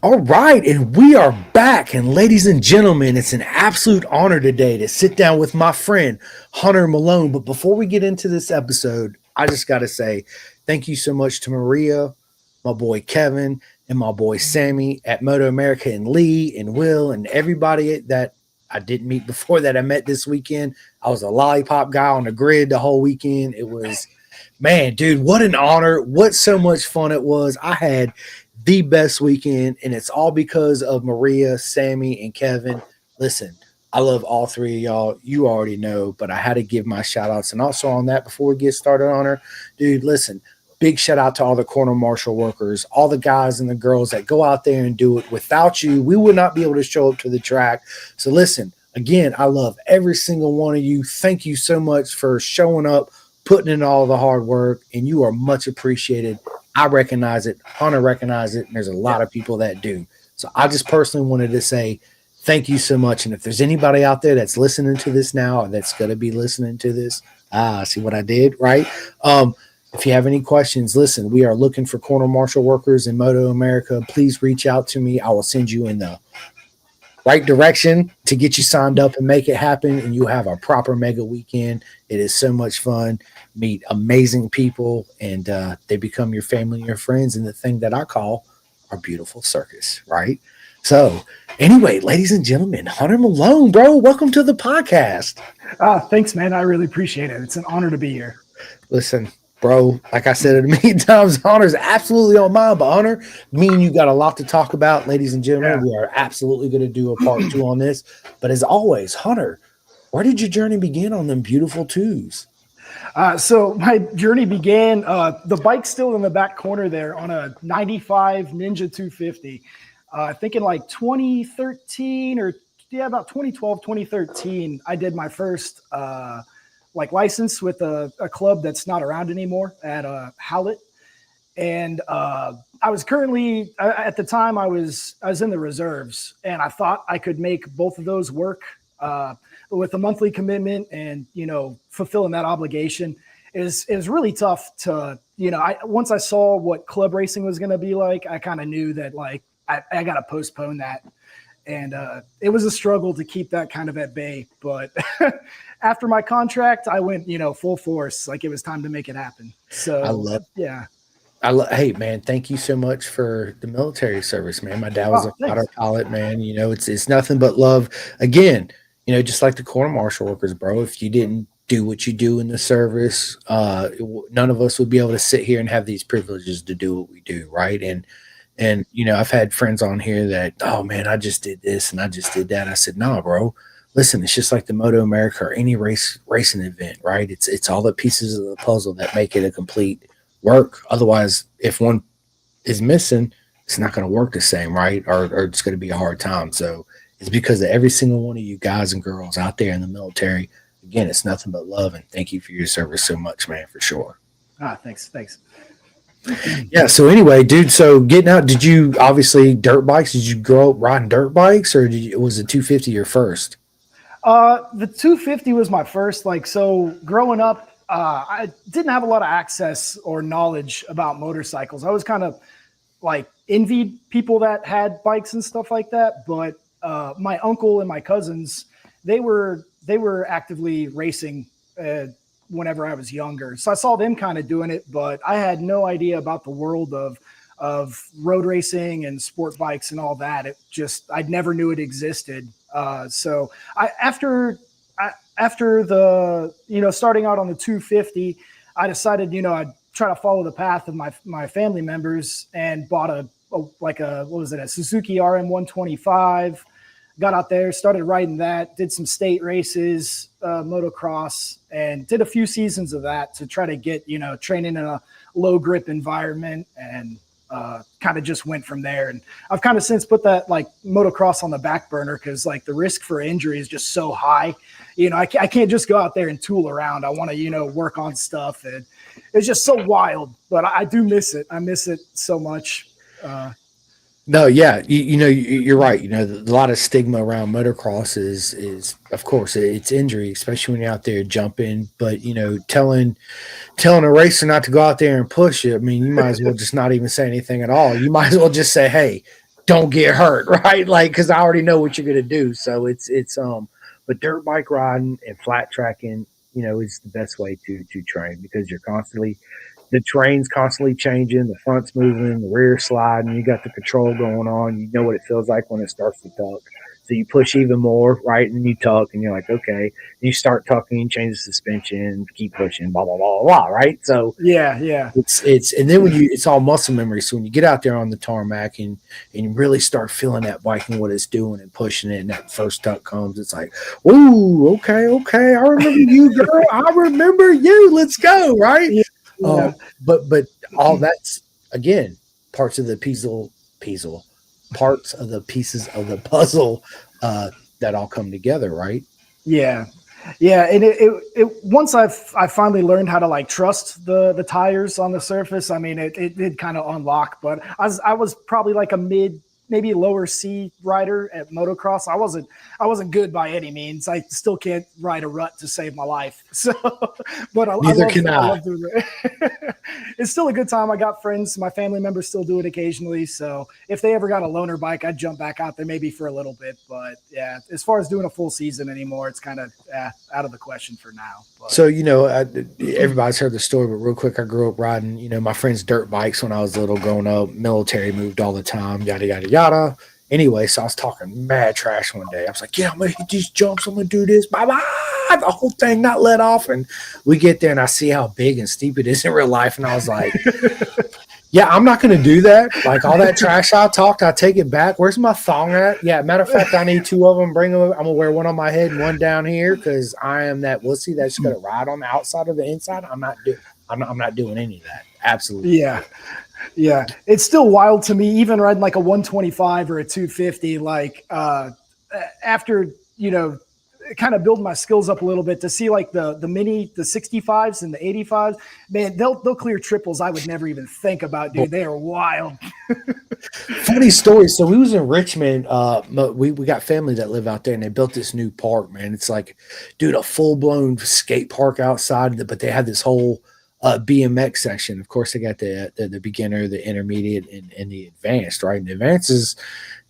All right, and we are back. And ladies and gentlemen, it's an absolute honor today to sit down with my friend Hunter Malone. But before we get into this episode, I just got to say thank you so much to Maria, my boy Kevin, and my boy Sammy at Moto America, and Lee and Will and everybody that I didn't meet before that I met this weekend. I was a lollipop guy on the grid the whole weekend. It was, man, dude, what an honor. What so much fun it was. I had the best weekend, and it's all because of Maria, Sammy, and Kevin. Listen, I love all three of y'all. You already know, but I had to give my shout outs. And also on that, before we get started on her, dude, listen, big shout out to all the corner marshal workers, all the guys and the girls that go out there and do it. Without you, we would not be able to show up to the track. So listen, again, I love every single one of you. Thank you so much for showing up, putting in all the hard work, and you are much appreciated. I recognize it. Hunter recognizes it. And there's a lot of people that do. So I just personally wanted to say thank you so much. And if there's anybody out there that's listening to this now or that's going to be listening to this, see what I did, right? If you have any questions, listen, we are looking for corner marshal workers in Moto America. Please reach out to me. I will send you in the right direction to get you signed up and make it happen. And you have a proper mega weekend. It is so much fun. Meet amazing people, and they become your family and your friends. And the thing that I call our beautiful circus, right? So, anyway, ladies and gentlemen, Hunter Malone, bro, welcome to the podcast. Thanks, man. I really appreciate it. It's an honor to be here. Listen, bro, like I said it a million times, Hunter's absolutely on mine. But Hunter, me and you got a lot to talk about, ladies and gentlemen. Yeah. We are absolutely going to do a part two on this. But as always, Hunter, where did your journey begin on them beautiful twos? So my journey began. The bike's still in the back corner there on a '95 Ninja 250. I think in like 2013 or about 2012, 2013, I did my first like license with a club that's not around anymore at Howlett. And I was currently at the time I was in the reserves, and I thought I could make both of those work with a monthly commitment, and fulfilling that obligation is really tough to once I saw what club racing was going to be like, I kind of knew that like I got to postpone that. And it was a struggle to keep that kind of at bay. But after my contract, I went, full force. Like it was time to make it happen. I So, love yeah. Hey man, thank you so much for the military service, man. My dad was Oh, a fighter thanks. pilot, man. It's nothing but love. Again, just like the corner marshal workers, bro. If you didn't do what you do in the service, none of us would be able to sit here and have these privileges to do what we do, right? And I've had friends on here that, oh man, I just did this and I just did that. I said, no, bro. Listen, it's just like the Moto America or any racing event, right? It's all the pieces of the puzzle that make it a complete work. Otherwise, if one is missing, it's not going to work the same, right? Or it's going to be a hard time. So it's because of every single one of you guys and girls out there in the military. Again, it's nothing but love, and thank you for your service so much, man, for sure. Thanks. Thanks. Yeah. So anyway, dude. So getting out, did you obviously dirt bikes? Did you grow up riding dirt bikes, or was it 250 your first? The 250 was my first. Like, so growing up, I didn't have a lot of access or knowledge about motorcycles. I was kind of like envied people that had bikes and stuff like that. But my uncle and my cousins, they were actively racing whenever I was younger. So I saw them kind of doing it, but I had no idea about the world of road racing and sport bikes and all that. It just I never knew it existed. So after the starting out on the 250, I decided I'd try to follow the path of my family members and bought a what was it, a Suzuki RM 125. Got out there, started riding that, did some state races, motocross, and did a few seasons of that to try to get, training in a low grip environment, and kind of just went from there. And I've kind of since put that like motocross on the back burner because like the risk for injury is just so high. I can't just go out there and tool around. I want to, work on stuff. And it's just so wild, but I do miss it. I miss it so much. No, yeah, you're right. A lot of stigma around motocross is of course it's injury, especially when you're out there jumping. But telling a racer not to go out there and push it, I mean, you might as well just not even say anything at all. You might as well just say, "Hey, don't get hurt, right? Like, because I already know what you're gonna do. So but dirt bike riding and flat tracking, is the best way to train because you're constantly the terrain's constantly changing, the front's moving, the rear sliding, you got the control going on, you know what it feels like when it starts to tuck. So you push even more, right? And you tuck and you're like, okay. And you start tucking, change the suspension, keep pushing, blah, blah, blah, blah, right? So Yeah, yeah, and then when it's all muscle memory. So when you get out there on the tarmac and you really start feeling that bike and what it's doing and pushing it, and that first tuck comes, it's like, ooh, okay, I remember you, girl. I remember you. Let's go, right? yeah, Uh, yeah. but all that's again parts of the puzzle, parts of the pieces of the puzzle that all come together, right? Yeah, yeah, and it once I finally learned how to like trust the tires on the surface. I mean, it did kind of unlock, but I was probably like a mid, maybe lower C rider at motocross. I wasn't good by any means. I still can't ride a rut to save my life. So, but I Neither love can I I. love doing it. It's still a good time. I got friends, my family members still do it occasionally. So if they ever got a loaner bike, I'd jump back out there maybe for a little bit. But yeah, as far as doing a full season anymore, it's kind of out of the question for now. But So everybody's heard the story, but real quick, I grew up riding, my friends' dirt bikes when I was little, growing up. Military, moved all the time, yada yada yada. Anyway, so I was talking mad trash one day. I was like, "Yeah, I'm gonna hit these jumps. I'm gonna do this. Bye bye." The whole thing not let off, and we get there, and I see how big and steep it is in real life, and I was like, "Yeah, I'm not gonna do that. Like all that trash I talked, I take it back. Where's my thong at? Yeah, matter of fact, I need two of them. Bring them. I'm gonna wear one on my head and one down here because I am that wussy that's gonna ride on the outside or the inside. I'm not doing any of that. Absolutely not." yeah, yeah, it's still wild to me, even riding like a 125 or a 250. Like after kind of build my skills up a little bit to see like the 65s and the 85s, man, they'll clear triples I would never even think about, dude. They are wild. Funny story. So we was in Richmond. We got family that live out there, and they built this new park. Man, it's like, dude, a full blown skate park outside. But they had this whole BMX section. Of course, they got the beginner, the intermediate, and the advanced. Right, and the advances,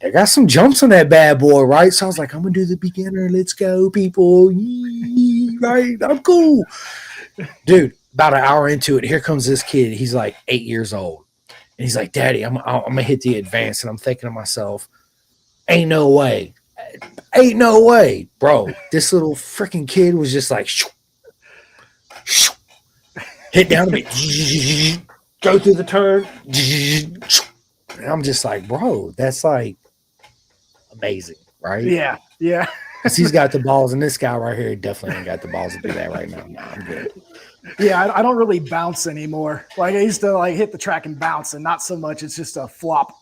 they got some jumps on that bad boy. Right, so I was like, I'm gonna do the beginner. Let's go, people. Yee, right, I'm cool, dude. About an hour into it, here comes this kid. He's like 8 years old. And he's like, Daddy, I'm gonna hit the advance. And I'm thinking to myself, ain't no way. Ain't no way. Bro, this little freaking kid was just like shoo, shoo, hit down to me, go through the turn. And I'm just like, bro, that's like amazing, right? Yeah, yeah. Because he's got the balls, and this guy right here definitely ain't got the balls to do that right now. Nah, I'm good. Yeah, I don't really bounce anymore. Like I used to like hit the track and bounce, and not so much. It's just a flop.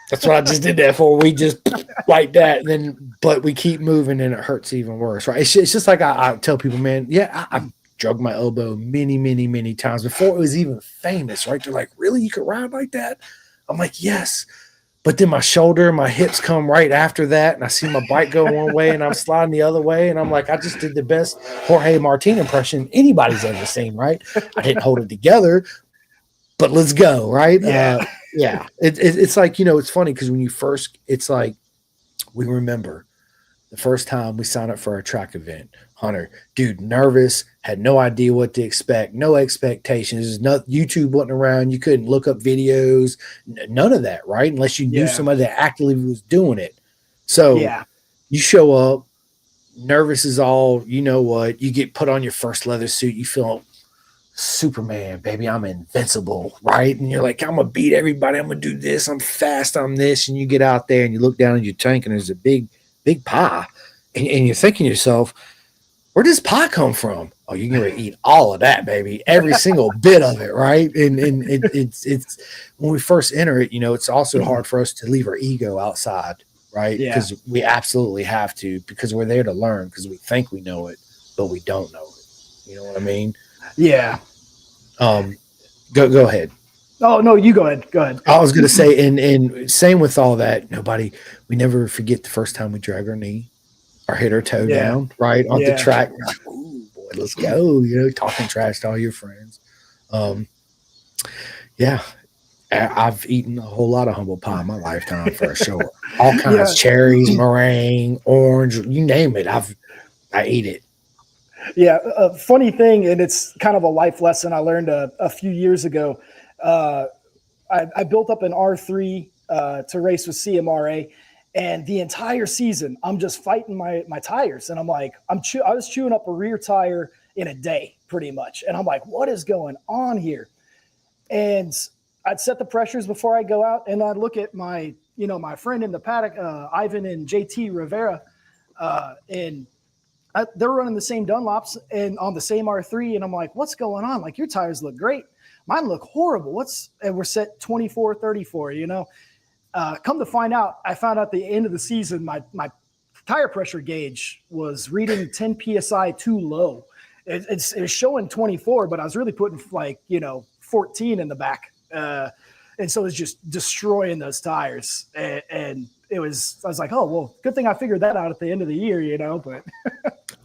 That's what I just did that for. We just like that, and but we keep moving, and it hurts even worse, right? It's just like I tell people, man. Yeah, I've drugged my elbow many, many, many times before it was even famous, right? They're like, really, you could ride like that? I'm like, yes. But then my shoulder, my hips come right after that, and I see my bike go one way, and I'm sliding the other way, and I'm like, I just did the best Jorge Martin impression anybody's ever seen, right? I didn't hold it together, but let's go, right? Yeah. Yeah. It's like, it's funny because when you first, it's like we remember the first time we signed up for a track event. Hunter, dude, nervous, had no idea what to expect, no expectations. No, YouTube wasn't around. You couldn't look up videos, none of that, right? Unless you knew Yeah. somebody that actively was doing it. So Yeah. you show up, nervous is all, you know what, you get put on your first leather suit, you feel Superman, baby, I'm invincible, right? And you're like, I'm gonna beat everybody, I'm gonna do this, I'm fast, I'm this, and you get out there and you look down at your tank and there's a big pie, and you're thinking to yourself, where does pie come from? Oh, you're gonna eat all of that, baby, every single bit of it, right? And it's when we first enter it, it's also hard for us to leave our ego outside, right? Yeah. Because we absolutely have to, because we're there to learn, because we think we know it, but we don't know it. You know what I mean? Yeah. Go ahead. Oh no, you go ahead. Go ahead. I was gonna say, and same with all that. We never forget the first time we drag our knee or hit our toe Yeah. down, right on the Yeah. track. We're like, ooh, boy, let's go. Talking trash to all your friends. Yeah, I've eaten a whole lot of humble pie in my lifetime for sure. All kinds, Yeah, cherries, meringue, orange, you name it. I eat it. yeah. A funny thing, and it's kind of a life lesson I learned a few years ago. Uh, I built up an R3 to race with CMRA, and the entire season I'm just fighting my tires, and I'm like I was chewing up a rear tire in a day pretty much, and I'm like, what is going on here? And I'd set the pressures before I go out, and I'd look at my friend in the paddock, Ivan and JT Rivera, and they're running the same Dunlops and on the same R3, and I'm like, what's going on? Like, your tires look great, mine look horrible. And we're set 24, 34. Come to find out, I found out at the end of the season, my tire pressure gauge was reading 10 psi too low. It's showing 24, but I was really putting 14 in the back, and so it was just destroying those tires. And I was like, oh well, good thing I figured that out at the end of the year. But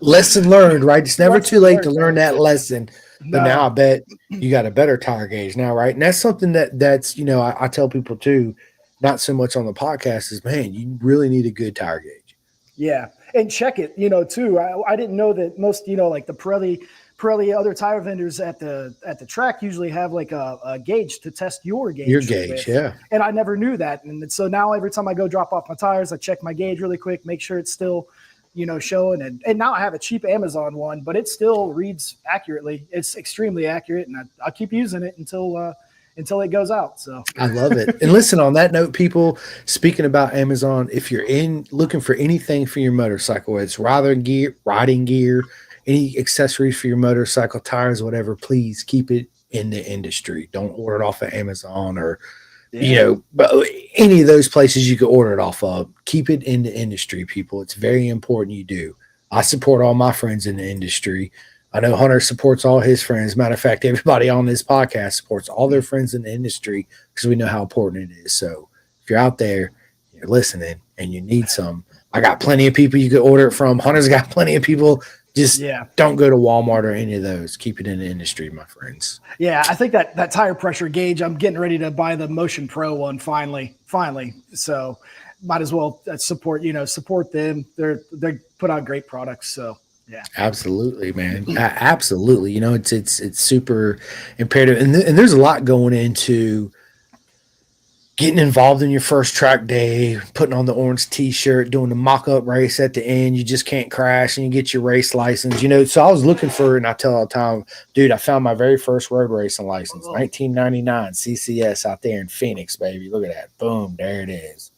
Lesson learned, right? It's never too lesson late to learned, learn man. that lesson. But now I No, bet you got a better tire gauge now, right? And that's something that's I tell people too, not so much on the podcast is, man, you really need a good tire gauge. yeah, and check it, too. I didn't know that most, like the Pirelli other tire vendors at the track usually have like a gauge to test your Your gauge gauge, with, yeah. and I never knew that. And so now every time I go drop off my tires, I check my gauge really quick, make sure it's still, showing. And now I have a cheap Amazon one, but it still reads accurately. It's extremely accurate, and I'll keep using it until it goes out. So I love it. And listen, on that note, people, speaking about Amazon, if you're looking for anything for your motorcycle, it's riding gear, any accessories for your motorcycle, tires, whatever, please keep it in the industry. Don't order it off of Amazon or yeah, but any of those places you can order it off of. Keep it in the industry, people. It's very important you do. I support all my friends in the industry. I know Hunter supports all his friends. Matter of fact, everybody on this podcast supports all their friends in the industry because we know how important it is. So if you're out there, you're listening, and you need some, I got plenty of people you could order it from. Hunter's got plenty of people. Just yeah. don't go to Walmart or any of those. Keep it in the industry, my friends. Yeah, I think that tire pressure gauge, I'm getting ready to buy the Motion Pro one finally. So might as well support them. They put out great products. So yeah. Absolutely, man. Absolutely. It's super imperative, and there's a lot going into getting involved in your first track day, putting on the orange T-shirt, doing the mock-up race at the end. You just can't crash, and you get your race license. So I was looking for, and I tell all the time, dude, I found my very first road racing license, 1999 CCS out there in Phoenix, baby. Look at that, boom, there it is.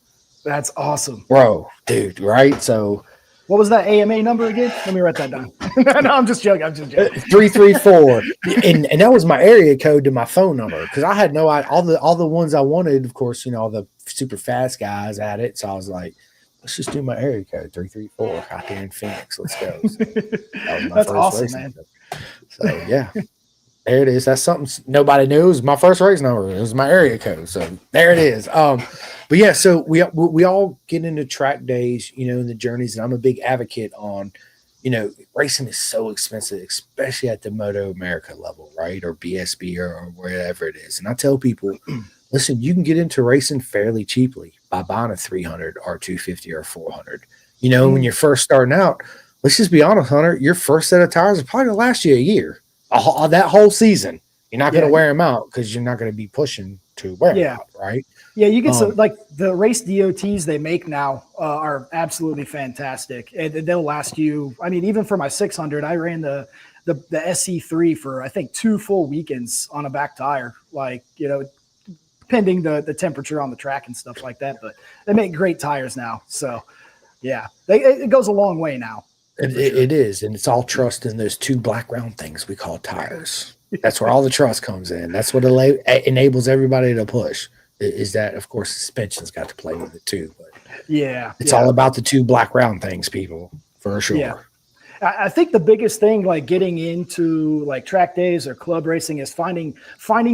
That's awesome, bro, dude. Right, so. What was that AMA number again? Let me write that down. No, I'm just joking. 334, and that was my area code to my phone number because I had no idea. All the ones I wanted, of course, all the super fast guys had it. So I was like, let's just do my area code 334 out there in Phoenix. Let's go. So that was my That's first awesome, racing man. trip. So yeah. There it is. That's something nobody knew. It was my first race number. It was my area code. So there it is. But yeah, so we all get into track days, in the journeys, and I'm a big advocate on, racing is so expensive, especially at the Moto America level, right, or BSB or wherever it is. And I tell people, listen, you can get into racing fairly cheaply by buying a 300 or 250 or 400. When you're first starting out, let's just be honest, Hunter, your first set of tires are probably going to last you a year. That whole season, you're not going to wear them out because you're not going to be pushing to wear them out, right? Yeah, you get like the race DOTs they make now are absolutely fantastic, and they'll last you. I mean, even for my 600, I ran the SC3 for I think 2 full weekends on a back tire, pending the temperature on the track and stuff like that. But they make great tires now, so yeah, it goes a long way now. It is, and it's all trust in those 2 black round things we call tires. That's where all the trust comes in. That's what enables everybody to push. Is that, of course, suspension's got to play with it too. But it's all about the 2 black round things, people, for sure. Yeah. I think the biggest thing, like getting into like track days or club racing, is finding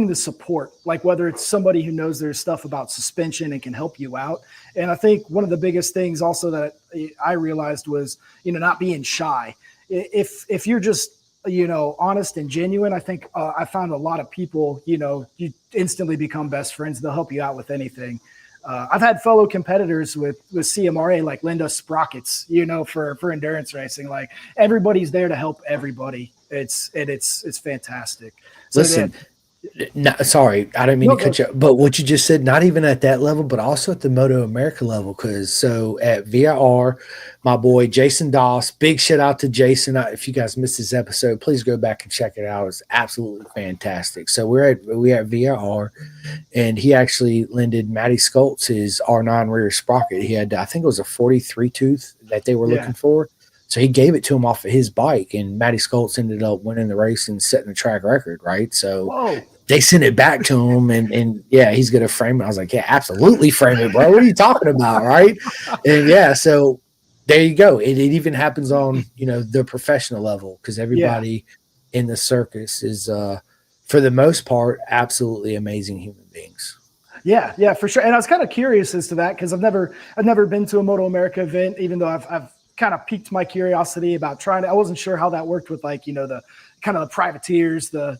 the support, like whether it's somebody who knows their stuff about suspension and can help you out. And I think one of the biggest things also that I realized was, not being shy. If you're just honest and genuine, I think I found a lot of people, you instantly become best friends. They'll help you out with anything. I've had fellow competitors with CMRA like Linda Sprockets, for endurance racing. Like everybody's there to help everybody. It's fantastic. So yeah, Listen, no, sorry, I didn't mean to no, cut you. But what you just said, not even at that level, but also at the Moto America level. Because so at VIR, my boy Jason Doss, big shout out to Jason. If you guys missed this episode, please go back and check it out. It's absolutely fantastic. So we're at VIR, and he actually lended Matty Skoltz his R9 rear sprocket. He had, I think it was a 43 tooth that they were yeah. looking for. So he gave it to him off of his bike, and Matty Skoltz ended up winning the race and setting the track record, right? So Whoa. they sent it back to him, and yeah, he's gonna frame it. I was like, yeah, absolutely frame it, bro. What are you talking about, right? And yeah, so there you go. It even happens on the professional level because Yeah. everybody in the circus is, for the most part, absolutely amazing human beings. Yeah, for sure. And I was kind of curious as to that because I've never been to a Moto America event, even though I've kind of piqued my curiosity about trying to. I wasn't sure how that worked with like the kind of the privateers, the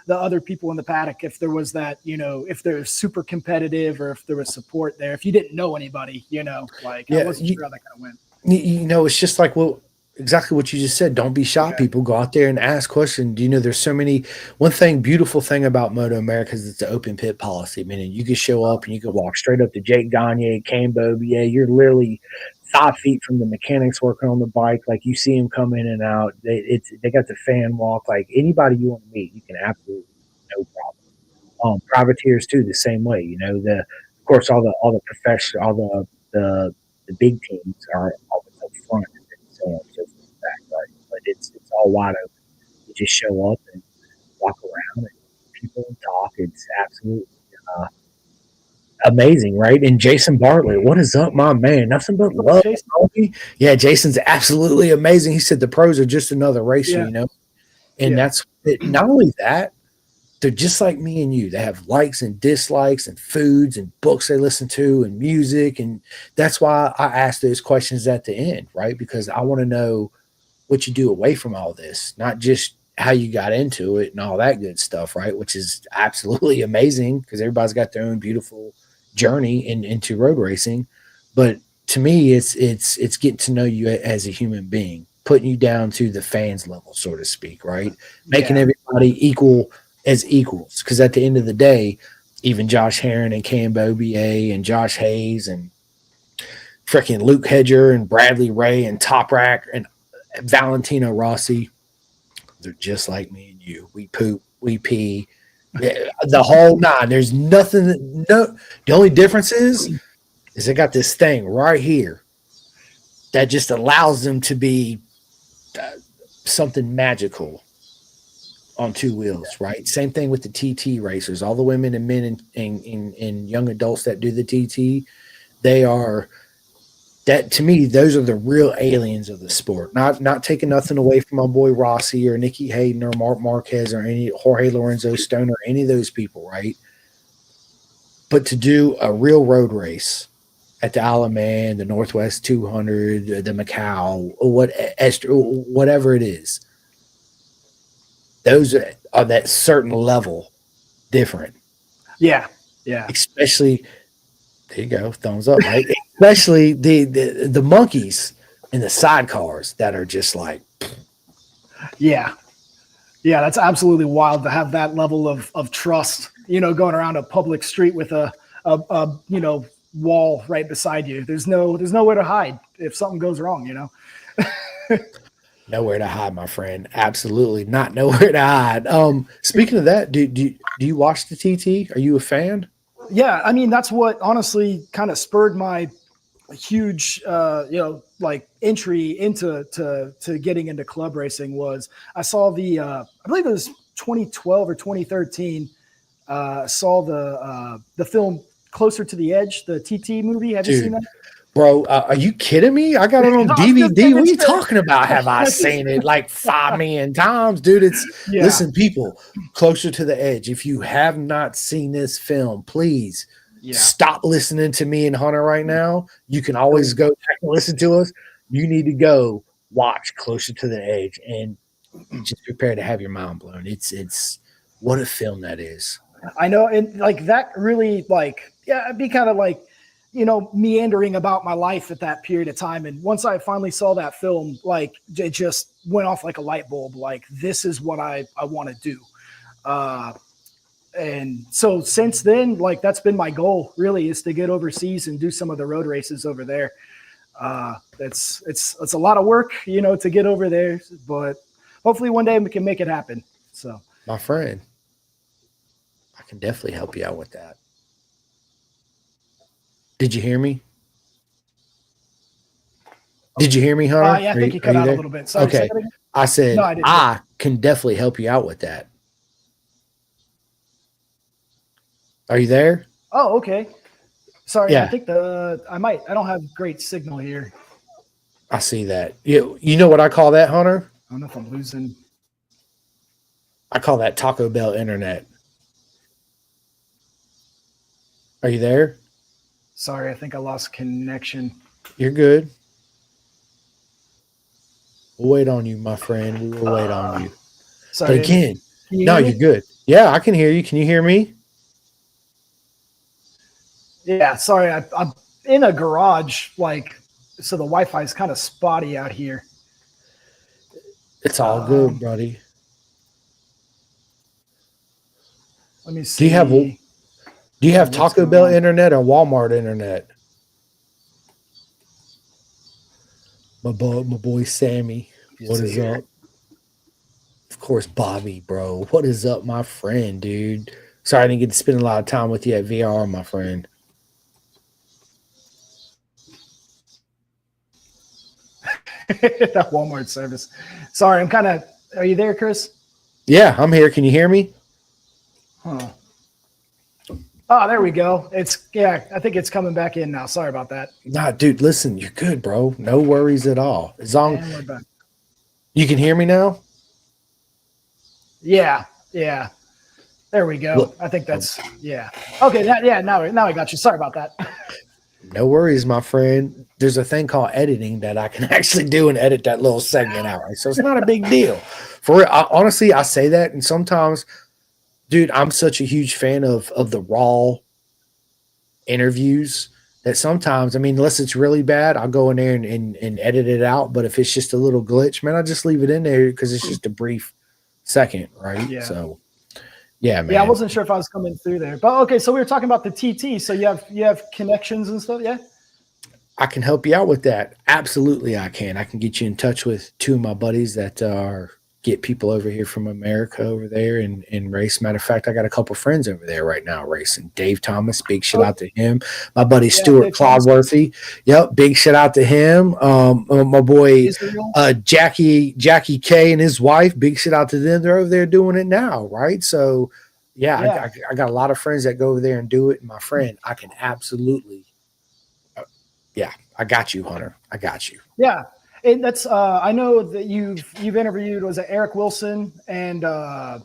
other people in the paddock. If there was that, if they're super competitive or if there was support there. If you didn't know anybody, like I Yeah, wasn't sure how that kind of went. it's just like exactly what you just said. Don't be shy, Okay. people. Go out there and ask questions. There's so many. One beautiful thing about Moto America is it's an open pit policy, meaning you can show up and you can walk straight up to Jake Gagne, Kane Bobier. You're literally 5 feet from the mechanics working on the bike. Like you see them come in and out. They got the fan walk. Like anybody you want to meet, you can absolutely no problem. Privateers too, the same way. The of course all the professional the big teams are always up front and then so on and so forth back, right? But it's all wide open. You just show up and walk around and people talk. It's absolutely uh, amazing, right? And Jason Bartlett, what is up, my man? Nothing but What's up, love, Jason? homie. Yeah, Jason's absolutely amazing. He said the pros are just another racer, Yeah, and yeah, that's it. Not only that, they're just like me and you. They have likes and dislikes and foods and books they listen to and music. And that's why I ask those questions at the end, right? Because I want to know what you do away from all this, not just how you got into it and all that good stuff, right? Which is absolutely amazing because everybody's got their own beautiful journey into road racing. But to me, it's getting to know you as a human being, putting you down to the fans level, so to speak, right? Making yeah, everybody equal as equals. Because at the end of the day, even Josh Heron and Cam Bobier and Josh Hayes and freaking Luke Hedger and Bradley Ray and Toprak and Valentino Rossi, they're just like me and you. We poop, we pee, the whole nine. There's nothing. No, the only difference is they got this thing right here that just allows them to be uh, something magical on two wheels, right? Same thing with the TT racers. All the women and men and young adults that do the TT, they are that to me, those are the real aliens of the sport. Not taking nothing away from my boy Rossi or Nikki Hayden or Mark Marquez or any Jorge Lorenzo Stone or any of those people, right? But to do a real road race at the Isle of Man, the Northwest 200, the Macau, whatever it is, those are that certain level different. yeah, yeah, Especially, there you go, thumbs up, right? Especially the monkeys and the sidecars that are just like, yeah. Yeah, that's absolutely wild to have that level of trust, going around a public street with a wall right beside you. There's nowhere to hide if something goes wrong. nowhere to hide, my friend. Absolutely not nowhere to hide. Speaking of that, do you watch the TT? Are you a fan? Yeah, I mean that's what honestly kind of spurred my huge like entry into to getting into club racing was I saw I believe it was 2012 or 2013 saw the film Closer to the Edge, the TT movie. Have you seen Dude, that? bro, are you kidding me? I got it on I was gonna say DVD. What are it's you talking about? Have I seen it like 5 million times, dude? yeah, Listen, people, Closer to the Edge. If you have not seen this film, please yeah. stop listening to me and Hunter right now. You can always Go. go back and listen to us. You need to go watch Closer to the Edge. And just prepare to have your mind blown. It's what a film that is. I know, and like that really, like, yeah, it'd be kind of like, meandering about my life at that period of time. And once I finally saw that film, like, it just went off like a light bulb. Like, this is what I want to do. Uh, and so since then, like, that's been my goal, really, is to get overseas and do some of the road races over there. It's a lot of work, to get over there, but hopefully one day we can make it happen. So, My friend, I can definitely help you out with that. Did you hear me? Did you hear me, Hunter? yeah, I think you cut you out a there? little bit. Sorry, say Okay. that again? I said No, I didn't. I can definitely help you out with that. Are you there? Oh, okay. Sorry, I Yeah, think I don't have great signal here. I see that. You know what I call that, Hunter? I don't know if I'm losing. I call that Taco Bell internet. Are you there? Sorry, I think I lost connection. You're good. We'll wait on you, my friend. We will wait on you. But Sorry, again, can you no, hear you're me? good. Yeah, I can hear you. Can you hear me? Yeah, sorry, I'm in a garage, like, so the Wi-Fi is kind of spotty out here. It's all good, Um, buddy. Let me Do you have see. What's Taco going Bell on. internet or Walmart internet? My boy Sammy. What Let's see is here. up? Of course, Bobby, bro. What is up, my friend, dude? Sorry I didn't get to spend a lot of time with you at VR, my friend. That Walmart service. Sorry, I'm kind of. Are you there, Chris? Yeah, I'm here. Can you hear me? Huh. Oh, there we go. I think it's coming back in now. Sorry about that. Nah, dude, listen, you're good, bro. No worries at all. As long And we're back. you can hear me now. Yeah, yeah. There we go. Look, I think oh, that's yeah. Okay, now I got you. Sorry about that. no worries, my friend. There's a thing called editing that I can actually do and edit that little segment out. Right? So it's not a big deal. For real, honestly, I say that, and sometimes, dude, I'm such a huge fan of the raw interviews that sometimes, I mean, unless it's really bad, I'll go in there and edit it out. But if it's just a little glitch, man, I just leave it in there because it's just a brief second, right? Yeah. So, yeah, Yeah, I man. wasn't sure if I was coming through there. But okay, so we were talking about the TT. So you have connections and stuff, yeah? I can help you out with that. Absolutely, I can. I can get you in touch with two of my buddies that are get people over here from America over there and race. Matter of fact, I got a couple friends over there right now racing. Dave Thomas, big shout Oh, out to him. My buddy yeah, Stuart Dave Thomas, Clodworthy, yep, big shout out to him. My boy Israel. Jackie K and his wife, big shout out to them. They're over there doing it now, right? So, yeah, Yeah. I got a lot of friends that go over there and do it. And my friend, I can absolutely yeah, I got you, Hunter. I got you. Yeah. And that's I know that you've interviewed, was it Eric Wilson and who was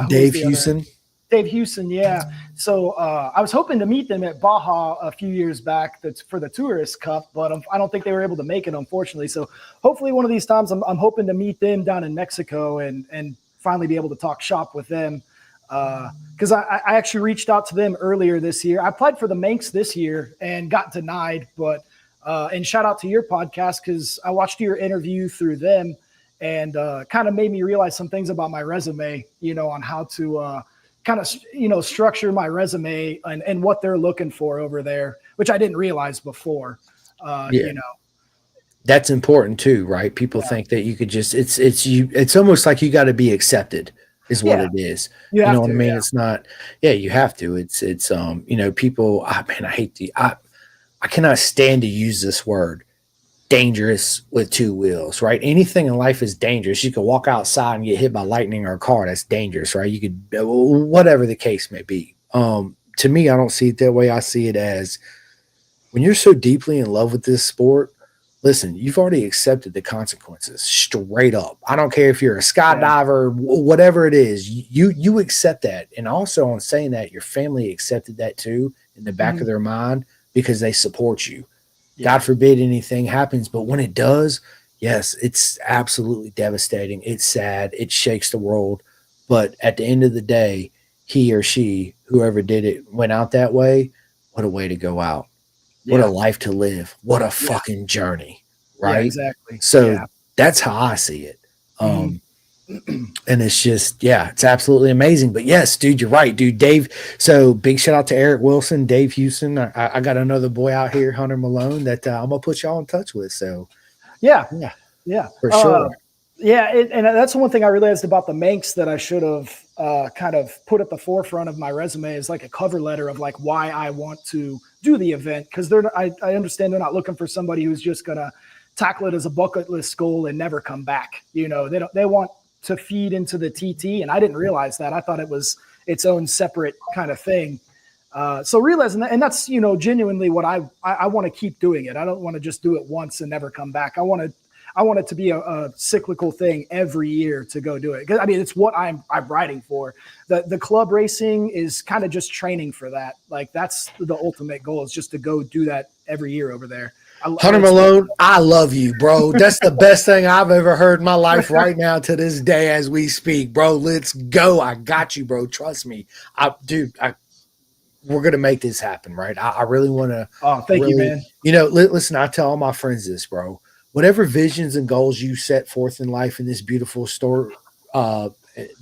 Dave the other? Houston. Dave Houston, yeah. So I was hoping to meet them at Baja a few years back. That's for the Tourist Cup, but I don't think they were able to make it, unfortunately. So hopefully one of these times I'm hoping to meet them down in Mexico and finally be able to talk shop with them. Because I actually reached out to them earlier this year. I applied for the Manx this year and got denied, but and shout out to your podcast because I watched your interview through them and kind of made me realize some things about my resume, on how to kind of, structure my resume and what they're looking for over there, which I didn't realize before, Yeah, that's important too, right? People think that you could just it's almost like you got to be accepted is what Yeah, it is. you You know have what I to. mean? Yeah. It's not. Yeah, you have to. It's people. Man, I hate I cannot stand to use this word dangerous with two wheels, right? Anything in life is dangerous. You could walk outside and get hit by lightning or a car. That's dangerous, right? You could, whatever the case may be. To me, I don't see it that way. I see it as when you're so deeply in love with this sport, listen, you've already accepted the consequences straight up. I don't care if you're a Yeah. skydiver, whatever it is, you accept that. And also on saying that, your family accepted that too in the back Mhm. of their mind because they support you. God Yeah. forbid anything happens, but when it does, Yes, it's absolutely devastating. It's sad. It shakes the world. But at the end of the day, he or she, whoever did it, went out that way. What a way to go out. What a Yeah. life to live. What a Yeah. fucking journey. Yeah, Right. exactly. So Yeah. that's how I see it. Mhm. Um, and it's just, yeah, it's absolutely amazing. But yes, dude, you're right, dude. Dave. So big shout out to Eric Wilson, Dave Houston. I got another boy out here, Hunter Malone, that I'm gonna put y'all in touch with. So Yeah. yeah, Yeah. for sure. Yeah, and that's the one thing I realized about the Manx that I should have kind of put at the forefront of my resume is like a cover letter of like why I want to do the event, because I understand they're not looking for somebody who's just gonna tackle it as a bucket list goal and never come back. They want to feed into the TT, and I didn't realize that. I thought it was its own separate kind of thing. So realizing that, and that's genuinely what I want to keep doing it. I don't want to just do it once and never come back. I want it to be a cyclical thing every year to go do it. Because I mean, it's what I'm riding for. The club racing is kind of just training for that. Like that's the ultimate goal, is just to go do that every year over there. Hunter Malone, I love you, bro. That's the best thing I've ever heard in my life right now to this day as we speak, bro. Let's go. I got you, bro. Trust me. We're gonna make this happen, right? I really want to. Oh, thank you, Really, man. listen. I tell all my friends this, bro. Whatever visions and goals you set forth in life in this beautiful store,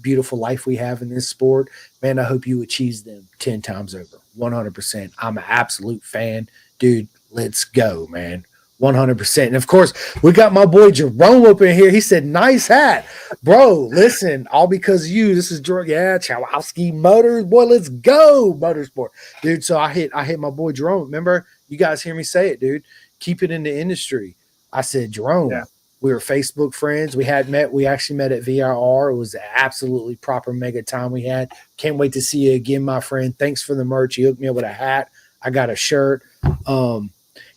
beautiful life we have in this sport, man. I hope you achieve them 10 times over, 100%. I'm an absolute fan, dude. Let's go, man. 100%. And of course, we got my boy Jerome up in here. He said, nice hat. Bro, listen, all because of you. This is Jordan. Yeah, Chowowski Motors. Boy, let's go. Motorsport. Dude, so I hit my boy Jerome. Remember, you guys hear me say it, dude. Keep it in the industry. I said, Yeah, Jerome, we were Facebook friends. We actually met at VRR. It was an absolutely proper mega time we had. Can't wait to see you again, my friend. Thanks for the merch. You hooked me up with a hat. I got a shirt.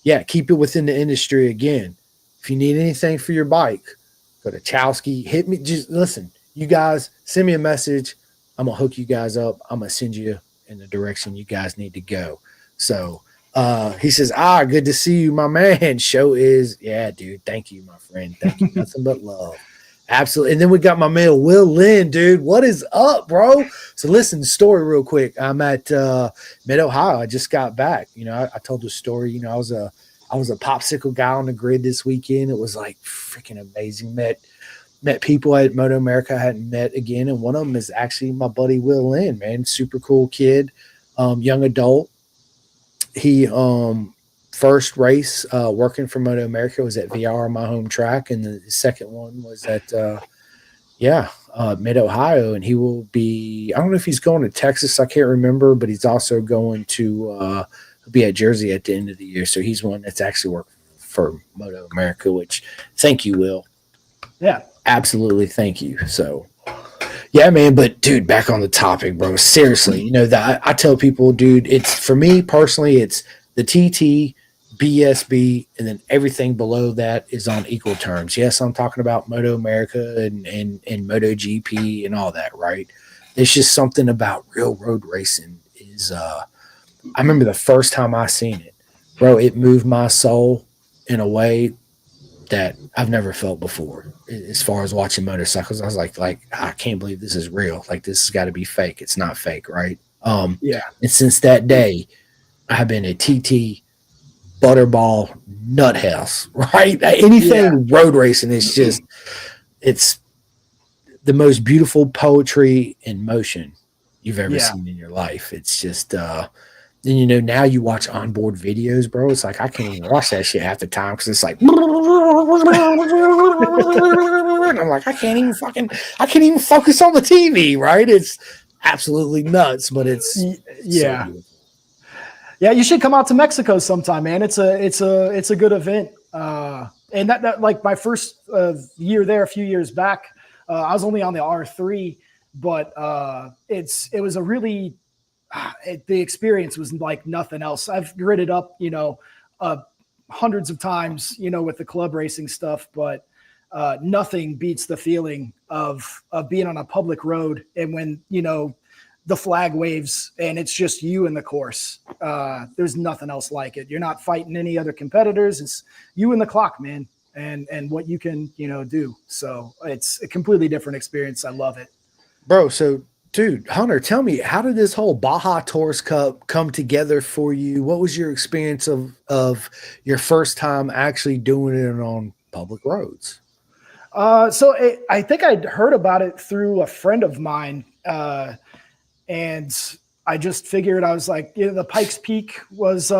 Yeah, keep it within the industry again. If you need anything for your bike, go to Chowski. Hit me. Just listen, you guys, send me a message. I'm gonna hook you guys up. I'm gonna send you in the direction you guys need to go. So he says, good to see you, my man. Show is, yeah, dude. Thank you, my friend. Thank you. Nothing but love. Absolutely. And then we got my man, Will Lynn, dude. What is up, bro? So listen, story real quick. I'm at Mid Ohio. I just got back. I told the story. I was a popsicle guy on the grid this weekend. It was like freaking amazing. Met people at Moto America I hadn't met again, and one of them is actually my buddy Will Lynn, man. Super cool kid, young adult. He first race working for Moto America was at VR, my home track, and the second one was at Mid Ohio, and he will be. I don't know if he's going to Texas. I can't remember, but he's also going to be at Jersey at the end of the year. So he's one that's actually worked for Moto America. Which, thank you, Will. yeah, Absolutely, thank you. So yeah, man. But dude, back on the topic, bro. Seriously, that I tell people, dude, it's for me personally, it's the TT, BSB, and then everything below that is on equal terms. Yes, I'm talking about Moto America and Moto GP and all that, right? There's just something about real road racing is I remember the first time I seen it, bro, it moved my soul in a way that I've never felt before. As far as watching motorcycles, I was like, I can't believe this is real. Like this has got to be fake. It's not fake, right? yeah, And since that day, I've been a TT butterball nut house, right? yeah, Anything road racing is just it's the most beautiful poetry in motion you've ever yeah. seen in your life. It's just and now you watch onboard videos, bro. It's like I can't even watch that shit half the time because it's like, and I'm like, I can't even focus on the TV, right? It's absolutely nuts, but it's so Yeah. beautiful. Yeah, you should come out to Mexico sometime, man. It's a good event. And that like my first year there, a few years back, I was only on the R3, but it was a really the experience was like nothing else. I've gridded up, hundreds of times, with the club racing stuff, but nothing beats the feeling of being on a public road and when the flag waves and it's just you in the course. There's nothing else like it. You're not fighting any other competitors. It's you and the clock, man. and what you can, do. So it's a completely different experience. I love it. Bro, so dude, Hunter, tell me, how did this whole Baja Tourist Cup come together for you? What was your experience of your first time actually doing it on public roads? I think I'd heard about it through a friend of mine. And I just figured, I was like, the Pikes Peak is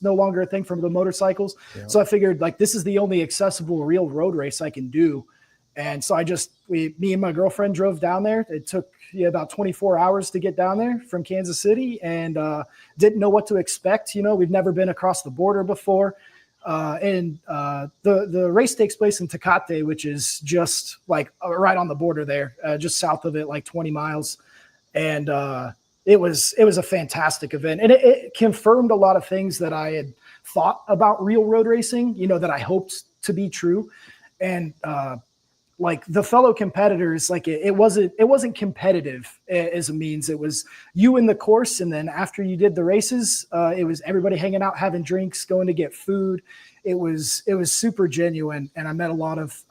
no longer a thing for the motorcycles. Yeah. So I figured, like, this is the only accessible real road race I can do. And so me and my girlfriend drove down there. It took about 24 hours to get down there from Kansas City, and didn't know what to expect. We've never been across the border before. The race takes place in Tecate, which is just like right on the border there, just south of it, like 20 miles. And it was a fantastic event, and it confirmed a lot of things that I had thought about real road racing, that I hoped to be true. And like the fellow competitors, like it wasn't competitive as a means. It was you in the course, and then after you did the races, it was everybody hanging out, having drinks, going to get food. It was super genuine, and I met a lot of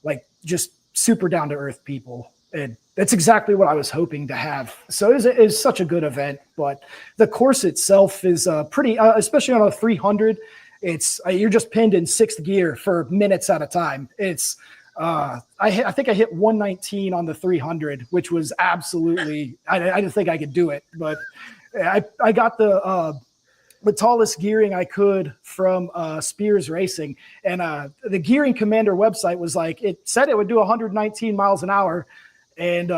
like just super down to earth people, and that's exactly what I was hoping to have. So it was such a good event. But the course itself is pretty, especially on a 300. It's you're just pinned in sixth gear for minutes at a time. It's I think I hit 119 on the 300, which was absolutely, I didn't think I could do it, but I got the tallest gearing I could from Spears Racing, and the Gearing Commander website was like, it said it would do 119 miles an hour, and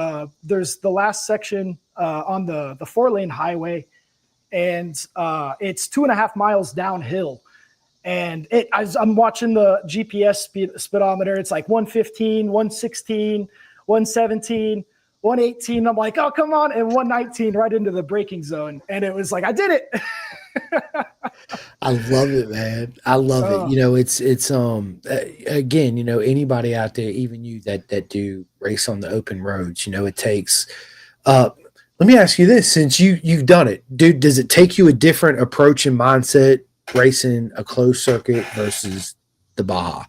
there's the last section on the 4-lane highway, and it's 2.5 miles downhill. And I'm watching the GPS speedometer. It's like 115, 116, 117, 118. I'm like, oh, come on. And 119 right into the braking zone. And it was like, I did it. I love it, man. I love it. It's again, anybody out there, even you that do race on the open roads, it takes let me ask you this, since you've done it, dude, does it take you a different approach and mindset racing a closed circuit versus the Baja?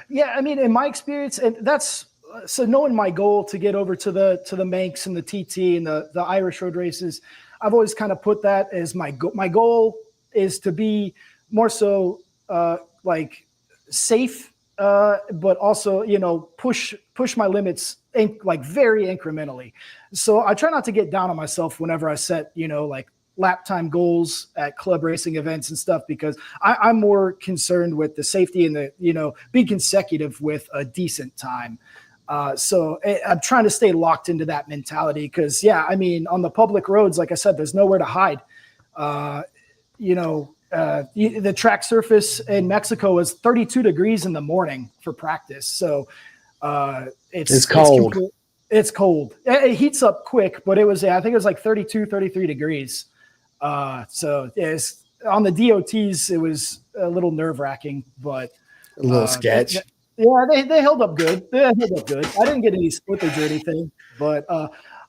Yeah, I mean, in my experience, and that's so knowing my goal to get over to the Manx and the TT and the Irish road races, I've always kind of put that as my goal is to be more so like safe, but also push my limits like very incrementally. So I try not to get down on myself whenever I set like lap time goals at club racing events and stuff, because I'm more concerned with the safety and the being consecutive with a decent time. So I'm trying to stay locked into that mentality, because I mean, on the public roads, like I said, there's nowhere to hide. The track surface in Mexico was 32 degrees in the morning for practice. So it's cold. It's cold. It heats up quick, but I think it was like 32, 33 degrees. So it's on the DOTs, it was a little nerve wracking, but a little sketch. They held up good. I didn't get any slippage or anything, but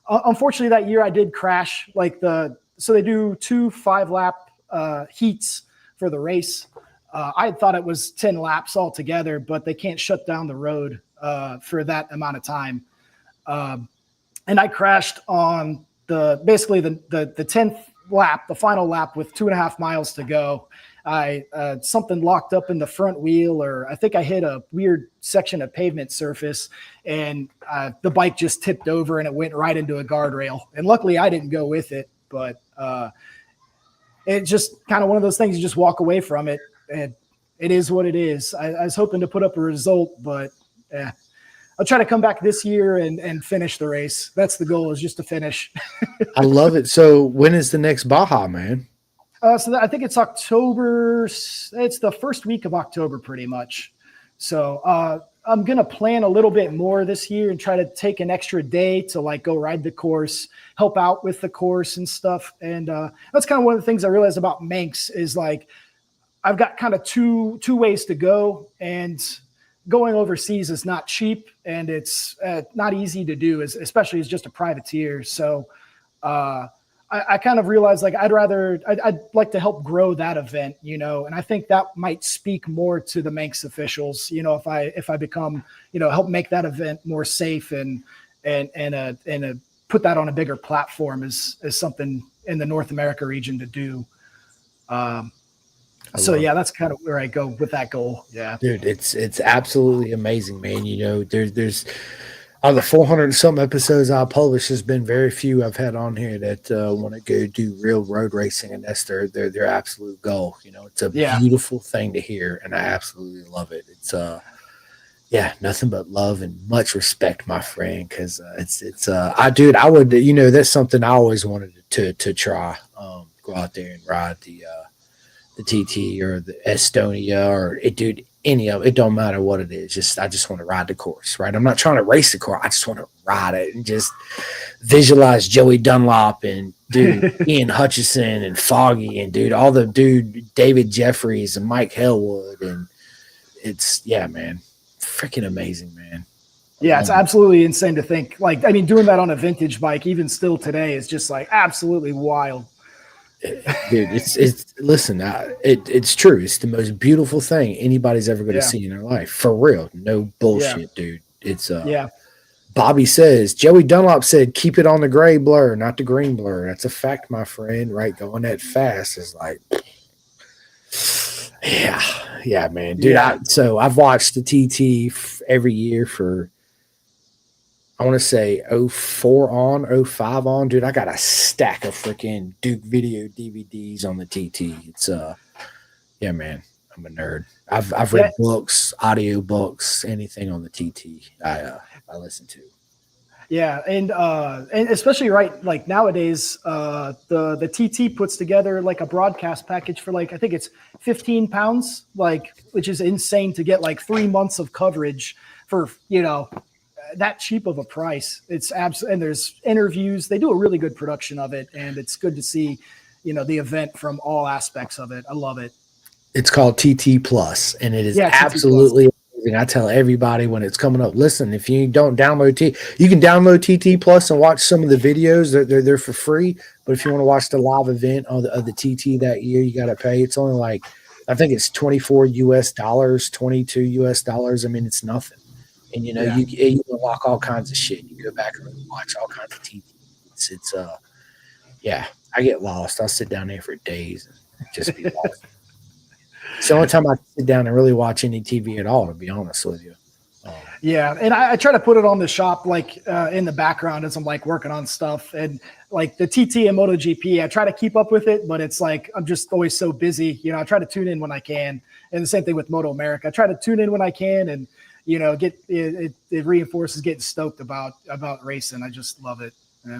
unfortunately that year I did crash. So they do 2 5-lap heats for the race. I had thought it was 10 laps altogether, but they can't shut down the road for that amount of time. And I crashed on basically the 10th lap, the final lap, with 2.5 miles to go. Something locked up in the front wheel, or I think I hit a weird section of pavement surface, and the bike just tipped over and it went right into a guardrail. And luckily I didn't go with it, but it's just kind of one of those things, you just walk away from it, and it is what it is. I was hoping to put up a result, but I'll try to come back this year and finish the race. That's the goal, is just to finish. I love it. So when is the next Baja, man? I think it's October. It's the first week of October, pretty much. So I'm going to plan a little bit more this year and try to take an extra day to like go ride the course, help out with the course and stuff. And that's kind of one of the things I realized about Manx is like, I've got kind of two ways to go, and going overseas is not cheap, and it's not easy to do, especially as just a privateer. So I kind of realized like I'd like to help grow that event, you know, and I think that might speak more to the Manx officials, you know, if I become, you know, help make that event more safe and put that on a bigger platform is something in the North America region to do. Um, I so love yeah, that's kind of where I go with that goal. Yeah. Dude, it's absolutely amazing, man. You know, there's out of the 400 and some episodes I published, there's been very few I've had on here that want to go do real road racing, and that's their absolute goal. You know, it's a Yeah. beautiful thing to hear, and I absolutely love it. It's yeah, nothing but love and much respect, my friend, because I would, you know, that's something I always wanted to try. Go out there and ride the TT or the Estonia or it, dude, any of it. It don't matter what it is. Just I just want to ride the course, right? I'm not trying to race the car. I just want to ride it and just visualize Joey Dunlop and dude Ian Hutchison and Foggy and dude all the dude David Jeffries and Mike Hellwood and it's yeah, man, freaking amazing, man. I Yeah, it's love it. absolutely insane to think. Like, I mean, doing that on a vintage bike, even still today, is just like absolutely wild. Dude, it's listen, it's true. It's the most beautiful thing anybody's ever going to Yeah, see in their life, for real. No yeah, bullshit, dude. It's yeah, Bobby says Joey Dunlop said keep it on the gray blur, not the green blur. That's a fact, my friend. Right, going that fast is like, yeah, yeah, man, dude. yeah, I've watched the TT every year for I want to say '04 on, '05 on. Dude, I got a stack of freaking Duke video DVDs on the TT. It's yeah, man. I'm a nerd. I've yeah, read books, audio books, anything on the TT. I listen to. yeah, and especially right like nowadays, the TT puts together like a broadcast package for like I think it's £15, like which is insane to get like 3 months of coverage for you know that cheap of a price. It's absolutely and there's interviews. They do a really good production of it, and it's good to see you know the event from all aspects of it. I love it. It's called TT Plus, and it is Yeah, TT Plus. absolutely amazing. I tell everybody when it's coming up, listen, if you don't download you can download TT Plus and watch some of the videos. They're for free, but if you want to watch the live event of the TT that year, you got to pay. It's only like I think it's 24 US dollars, 22 US dollars. I mean, it's nothing. And you know, Yeah. you unlock all kinds of shit. You go back and watch all kinds of TT. It's yeah. I get lost. I'll sit down there for days and just be lost. It's the only time I sit down and really watch any TV at all, to be honest with you. Yeah, and I try to put it on the shop like in the background as I'm like working on stuff and like the TT and MotoGP. I try to keep up with it, but it's like I'm just always so busy. You know, I try to tune in when I can, and the same thing with Moto America. I try to tune in when I can, and you know, get it reinforces getting stoked about racing. I just love it. Yeah.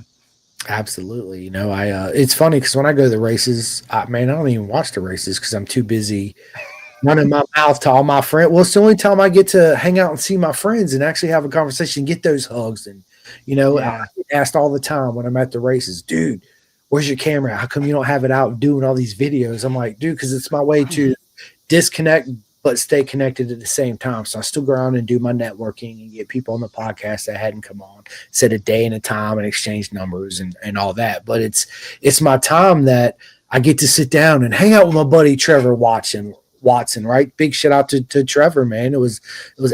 Absolutely. You know, it's funny because when I go to the races, man, I don't even watch the races because I'm too busy running my mouth to all my friends. Well, it's the only time I get to hang out and see my friends and actually have a conversation, get those hugs. And, you know, I Yeah. get asked all the time when I'm at the races, dude, where's your camera? How come you don't have it out doing all these videos? I'm like, dude, because it's my way to disconnect but stay connected at the same time. So I still go around and do my networking and get people on the podcast that hadn't come on, set a day and a time and exchange numbers and all that. But it's my time that I get to sit down and hang out with my buddy Trevor Watson, right? Big shout out to Trevor, man. It was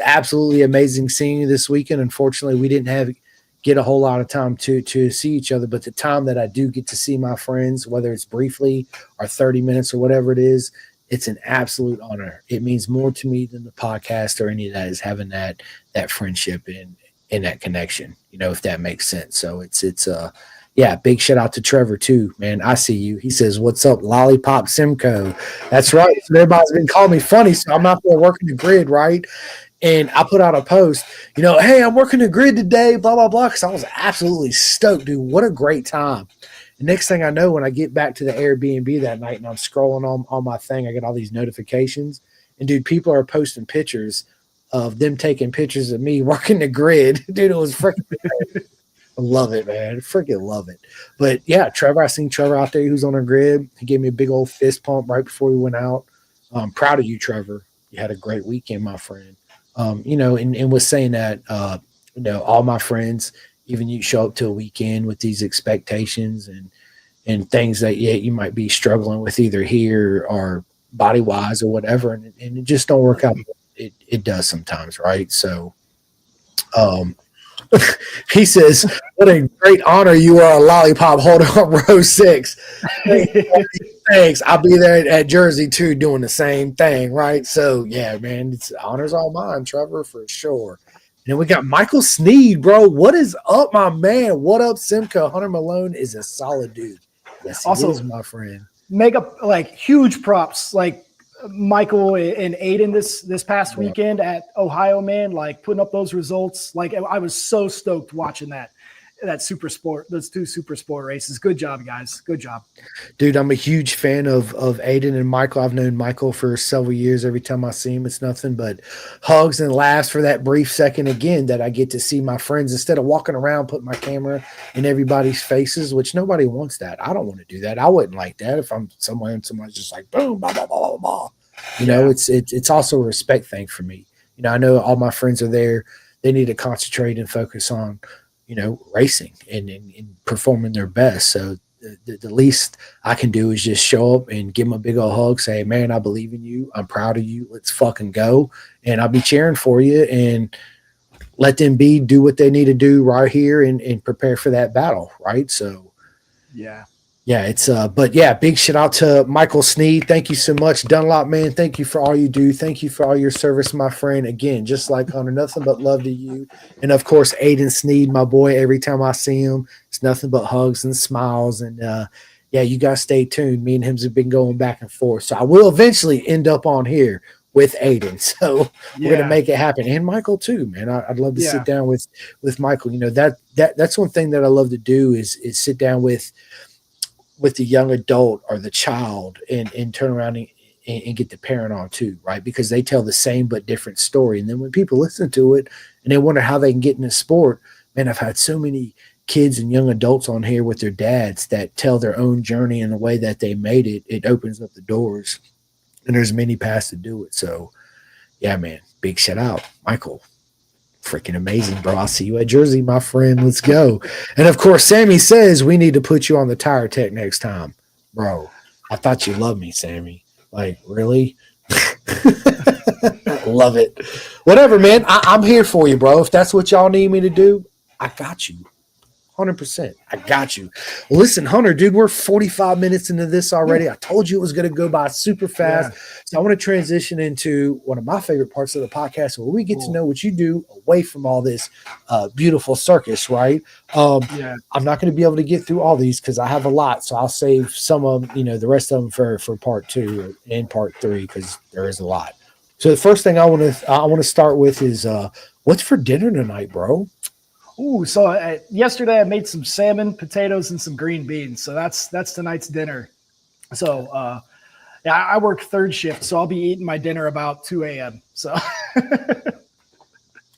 absolutely amazing seeing you this weekend. Unfortunately, we didn't get a whole lot of time to see each other, but the time that I do get to see my friends, whether it's briefly or 30 minutes or whatever it is, it's an absolute honor. It means more to me than the podcast or any of that is having that friendship and that connection, you know, if that makes sense. So it's yeah, big shout out to Trevor too, man. I see you. He says, "What's up, Lollipop Simcoe?" That's right. So everybody's been calling me funny, so I'm out there working the grid, right? And I put out a post, you know, hey, I'm working the grid today, blah blah blah, because I was absolutely stoked, dude. What a great time! The next thing I know, when I get back to the Airbnb that night and I'm scrolling on my thing, I get all these notifications. And dude, people are posting pictures of them taking pictures of me working the grid. Dude, it was freaking I love it, man. I freaking love it. But yeah, Trevor, I seen Trevor out there who's on a grid. He gave me a big old fist pump right before we went out. I'm proud of you, Trevor. You had a great weekend, my friend. You know, and was saying that, you know, all my friends, even you show up to a weekend with these expectations and and things that you might be struggling with either here or body wise or whatever, and it just don't work out. It does sometimes, right? So, um, he says, "What a great honor you are, a lollipop holder on row six." Thanks, buddy. Thanks. I'll be there at Jersey too, doing the same thing, right? So yeah, man, it's honors all mine, Trevor, for sure. And then we got Michael Sneed, bro. What is up, my man? What up, Simcoe? Hunter Malone is a solid dude. Yes, he is, Also, my friend. mega like huge props like Michael and Aiden this past Yeah. weekend at Ohio, man, like putting up those results. Like I was so stoked watching that super sport, those two super sport races. Good job, guys. Good job. Dude, I'm a huge fan of Aiden and Michael. I've known Michael for several years. Every time I see him, it's nothing but hugs and laughs for that brief second again that I get to see my friends instead of walking around putting my camera in everybody's faces, which nobody wants that. I don't want to do that. I wouldn't like that if I'm somewhere and somebody's just like boom, blah, blah, blah, blah, blah. You know, Yeah. it's also a respect thing for me. You know, I know all my friends are there. They need to concentrate and focus on, racing and performing their best. So the least I can do is just show up and give them a big old hug, say, man, I believe in you. I'm proud of you. Let's fucking go. And I'll be cheering for you and let them do what they need to do right here and prepare for that battle. Right. So, Yeah. yeah, but yeah, big shout out to Michael Sneed. Thank you so much. Dunlop, man. Thank you for all you do. Thank you for all your service, my friend. Again, just like Hunter, nothing but love to you. And of course, Aiden Sneed, my boy. Every time I see him, it's nothing but hugs and smiles. And yeah, you guys stay tuned. Me and him have been going back and forth. So I will eventually end up on here with Aiden. So we're gonna Yeah. make it happen. And Michael too, man. I'd love to sit Yeah. down with Michael. You know, that's one thing that I love to do is sit down with the young adult or the child and turn around and get the parent on too, right? Because they tell the same but different story. And then when people listen to it and they wonder how they can get in the sport, man, I've had so many kids and young adults on here with their dads that tell their own journey and the way that they made it. It opens up the doors, and there's many paths to do it. So, yeah, man, big shout out, Michael. Freaking amazing, bro. I'll see you at Jersey, my friend. Let's go. And of course, Sammy says we need to put you on the tire tech next time. Bro, I thought you loved me, Sammy. Like, really? Love it. Whatever, man. I'm here for you, bro. If that's what y'all need me to do, I got you. 100%. I got you. Listen, Hunter, dude, we're 45 minutes into this already. I told you it was going to go by super fast. Yeah. So I want to transition into one of my favorite parts of the podcast where we get to Cool. know what you do away from all this beautiful circus, right? Yeah. I'm not going to be able to get through all these because I have a lot. So I'll save some of them, the rest of them for part 2 and part 3 because there is a lot. So the first thing I want to start with is what's for dinner tonight, bro? Ooh, so yesterday I made some salmon, potatoes, and some green beans. So that's tonight's dinner. So yeah, I work third shift, so I'll be eating my dinner about 2 a.m. So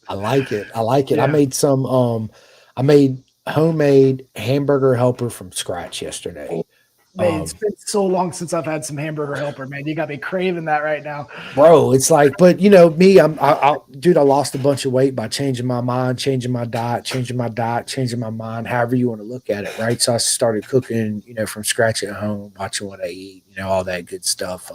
I like it. I like it. Yeah. I made homemade hamburger helper from scratch yesterday. man, it's been so long since I've had some hamburger helper, man. You got me craving that right now. Bro, it's like, but me, dude, I lost a bunch of weight by changing my mind, changing my diet, changing my mind, however you want to look at it. Right. So I started cooking, from scratch at home, watching what I eat, all that good stuff.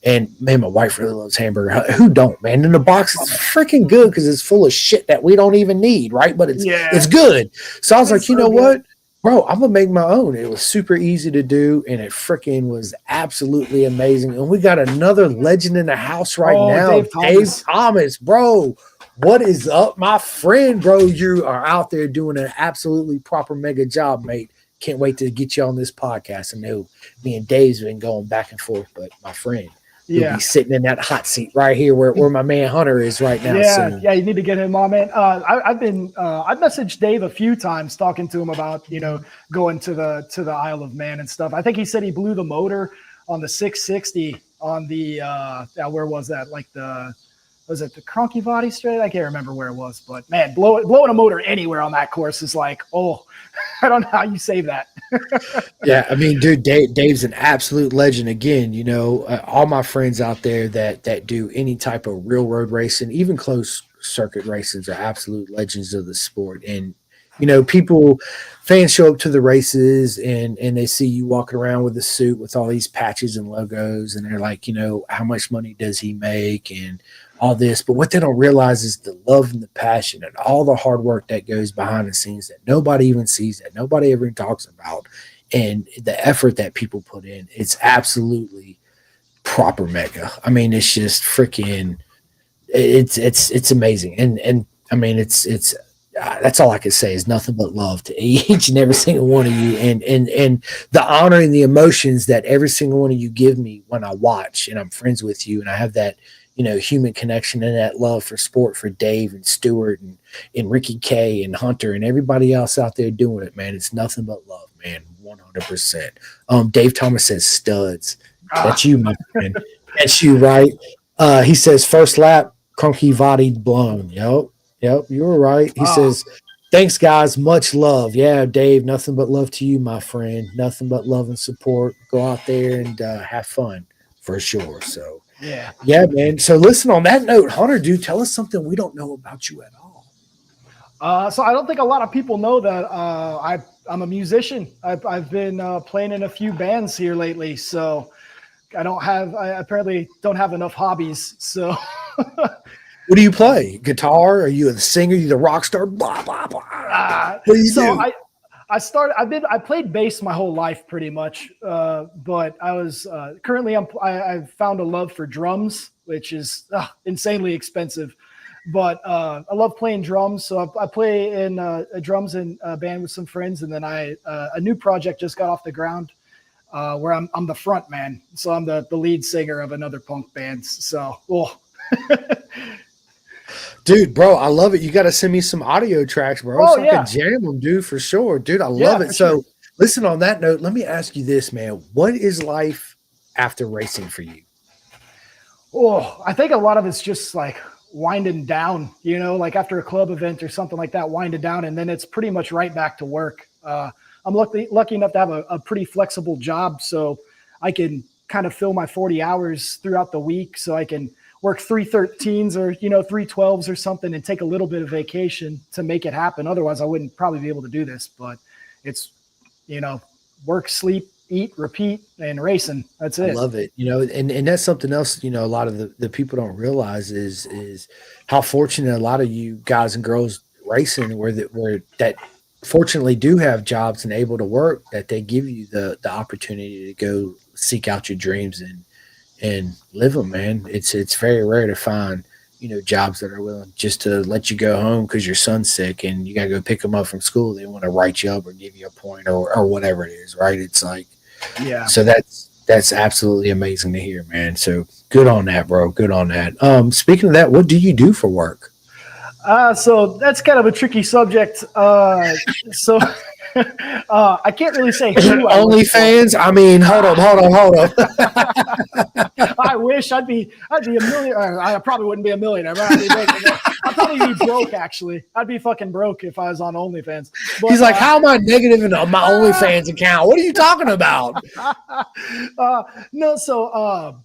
And man, my wife really loves hamburger. Who don't, man? And the box is freaking good because it's full of shit that we don't even need, right? But it's good. So I was like, It's you so know good. what? Bro, I'm gonna make my own. It was super easy to do, and it freaking was absolutely amazing. And we got another legend in the house right now, Dave Thomas. Thomas, bro. What is up, my friend, bro? You are out there doing an absolutely proper mega job, mate. Can't wait to get you on this podcast. I know me and Dave's been going back and forth, but my friend, you'll Yeah. be sitting in that hot seat right here where my man Hunter is right now. Yeah, soon. yeah, you need to get him on, man. I've messaged Dave a few times talking to him about going to the Isle of Man and stuff. I think he said he blew the motor on the 660 on the where was that? Like was it the Cronky Straight? I can't remember where it was, but man, blowing a motor anywhere on that course is like, oh, I don't know how you save that. Yeah, I mean, dude, Dave's an absolute legend. Again, all my friends out there that do any type of real road racing, even close circuit races, are absolute legends of the sport. And People, fans show up to the races and they see you walking around with a suit with all these patches and logos, and they're like, how much money does he make and all this. But what they don't realize is the love and the passion and all the hard work that goes behind the scenes that nobody even sees, that nobody ever talks about, and the effort that people put in. It's absolutely proper mega. I mean, it's just freaking. It's amazing, and I mean, it's that's all I can say is nothing but love to each and every single one of you, and the honor and the emotions that every single one of you give me when I watch and I'm friends with you, and I have that human connection and that love for sport for Dave and Stewart and Ricky K and Hunter and everybody else out there doing it, man. It's nothing but love, man. 100%. Dave Thomas says studs. That's you, my friend. That's you, right? He says first lap, Conky Vadi blown. Yep, you were right. He says, thanks, guys. Much love. Yeah, Dave, nothing but love to you, my friend. Nothing but love and support. Go out there and have fun for sure. So, yeah, man. So, listen, on that note, Hunter, dude, tell us something we don't know about you at all. So, I don't think a lot of people know that I'm a musician. I've been playing in a few bands here lately. So, I apparently don't have enough hobbies. So, what do you play? Guitar? Are you a singer? Are you the rock star? Blah blah blah. What do you do? I played bass my whole life pretty much, but I was currently I've found a love for drums, which is insanely expensive. But I love playing drums, so I play in drums in a band with some friends, and then a new project just got off the ground. Where I'm the front man, so I'm the lead singer of another punk band. So, dude, bro, I love it. You got to send me some audio tracks, bro. So I can jam them, dude, for sure. Dude, I love it. So, listen, on that note, let me ask you this, man. What is life after racing for you? I think a lot of it's just like winding down, like after a club event or something like that, winding down, and then it's pretty much right back to work. I'm lucky enough to have a pretty flexible job, so I can kind of fill my 40 hours throughout the week. So I can work 313s or 312s or something and take a little bit of vacation to make it happen. Otherwise, I wouldn't probably be able to do this. But it's work, sleep, eat, repeat, and racing. That's it. I love it. And that's something else. A lot of the people don't realize is how fortunate a lot of you guys and girls racing where that fortunately do have jobs and able to work, that they give you the opportunity to go seek out your dreams and live them, man. It's very rare to find jobs that are willing just to let you go home because your son's sick and you got to go pick him up from school. They want to write you up or give you a point or whatever it is, right? It's like, so that's absolutely amazing to hear, man. So good on that, bro. Good on that. Speaking of that, what do you do for work? So that's kind of a tricky subject. I can't really say who OnlyFans. I mean, hold on. I wish I'd be a millionaire. I probably wouldn't be a millionaire. But I'd probably be broke. Actually, I'd be fucking broke if I was on OnlyFans. But, he's like, how am I negative in my OnlyFans account? What are you talking about? No, so.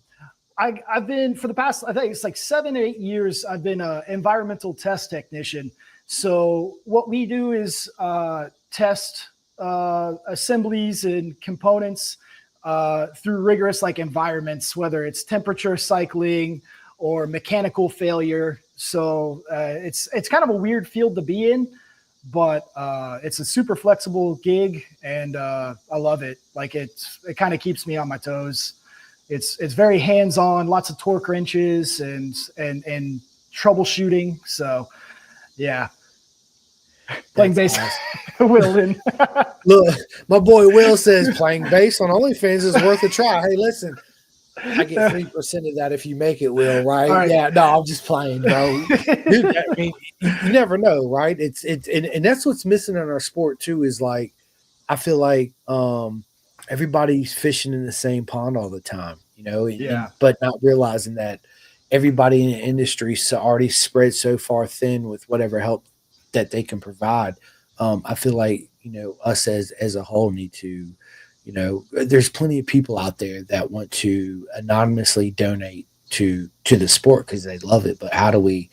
I've been for the past, I think it's like 7 or 8 years, I've been an environmental test technician. So what we do is test assemblies and components through rigorous environments, whether it's temperature cycling or mechanical failure. So it's kind of a weird field to be in, but it's a super flexible gig, and I love it. It kind of keeps me on my toes. It's very hands-on, lots of torque wrenches and troubleshooting. So, yeah, playing bass. Awesome. Will look, my boy Will says playing bass on OnlyFans is worth a try. Hey, listen, I get 3% of that if you make it, Will. Right? Yeah. No, I'm just playing, bro. Dude, I mean, you never know, right? It's and that's what's missing in our sport too. Is like, I feel like everybody's fishing in the same pond all the time, but not realizing that everybody in the industry already spread so far thin with whatever help that they can provide. I feel like, us as a whole need to, there's plenty of people out there that want to anonymously donate to the sport because they love it. But how do we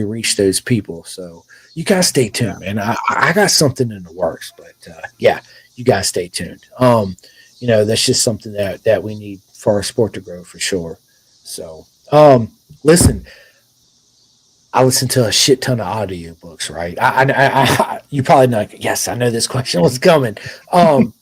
reach those people? So, You guys stay tuned, man. I got something in the works, but yeah, you guys stay tuned. That's just something that we need for our sport to grow for sure. So, listen, I listen to a shit ton of audiobooks, right? You probably know. Yes, I know this question was coming. Um,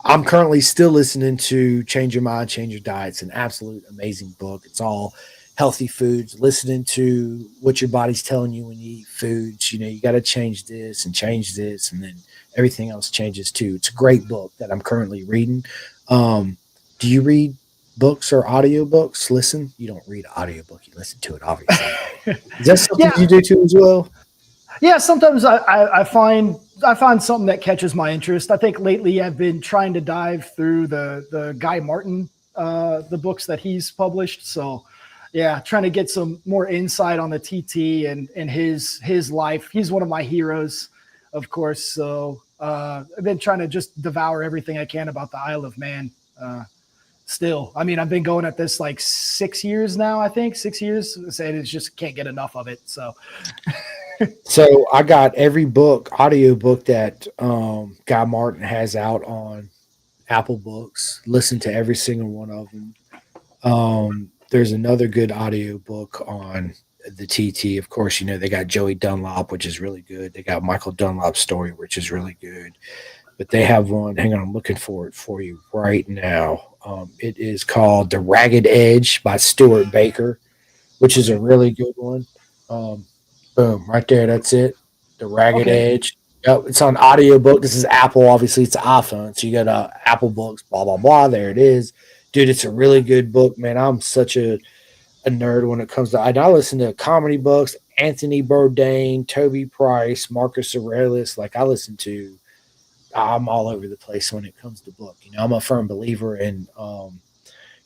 I'm currently still listening to Change Your Mind, Change Your Diet. It's an absolute amazing book. It's all healthy foods, listening to what your body's telling you when you eat foods. You got to change this, and then everything else changes too. It's a great book that I'm currently reading. Do you read books or audiobooks? Listen, you don't read an audiobook, you listen to it, obviously. Is that something Yeah, you do too as well? yeah. Sometimes I find something that catches my interest. I think lately I've been trying to dive through the Guy Martin the books that he's published. So yeah, trying to get some more insight on the TT and his life. He's one of my heroes, of course. So I've been trying to just devour everything I can about the Isle of Man. Still, I mean, I've been going at this like 6 years now. I think 6 years, and it's just can't get enough of it. So So I got every audiobook that Guy Martin has out on Apple Books. Listen to every single one of them. There's another good audiobook on the TT. Of course, they got Joey Dunlop, which is really good. They got Michael Dunlop's story, which is really good. But they have one. Hang on, I'm looking for it for you right now. It is called The Ragged Edge by Stuart Baker, which is a okay, really good one. Um, Boom, right there. That's it. The Ragged okay, Edge. Yep, it's on audiobook. This is Apple. Obviously, it's an iPhone. So you got Apple Books, blah, blah, blah. There it is. Dude, it's a really good book, man. I'm such a nerd when it comes to. I listen to comedy books, Anthony Bourdain, Toby Price, Marcus Aurelius. Like, I'm all over the place when it comes to book. I'm a firm believer in,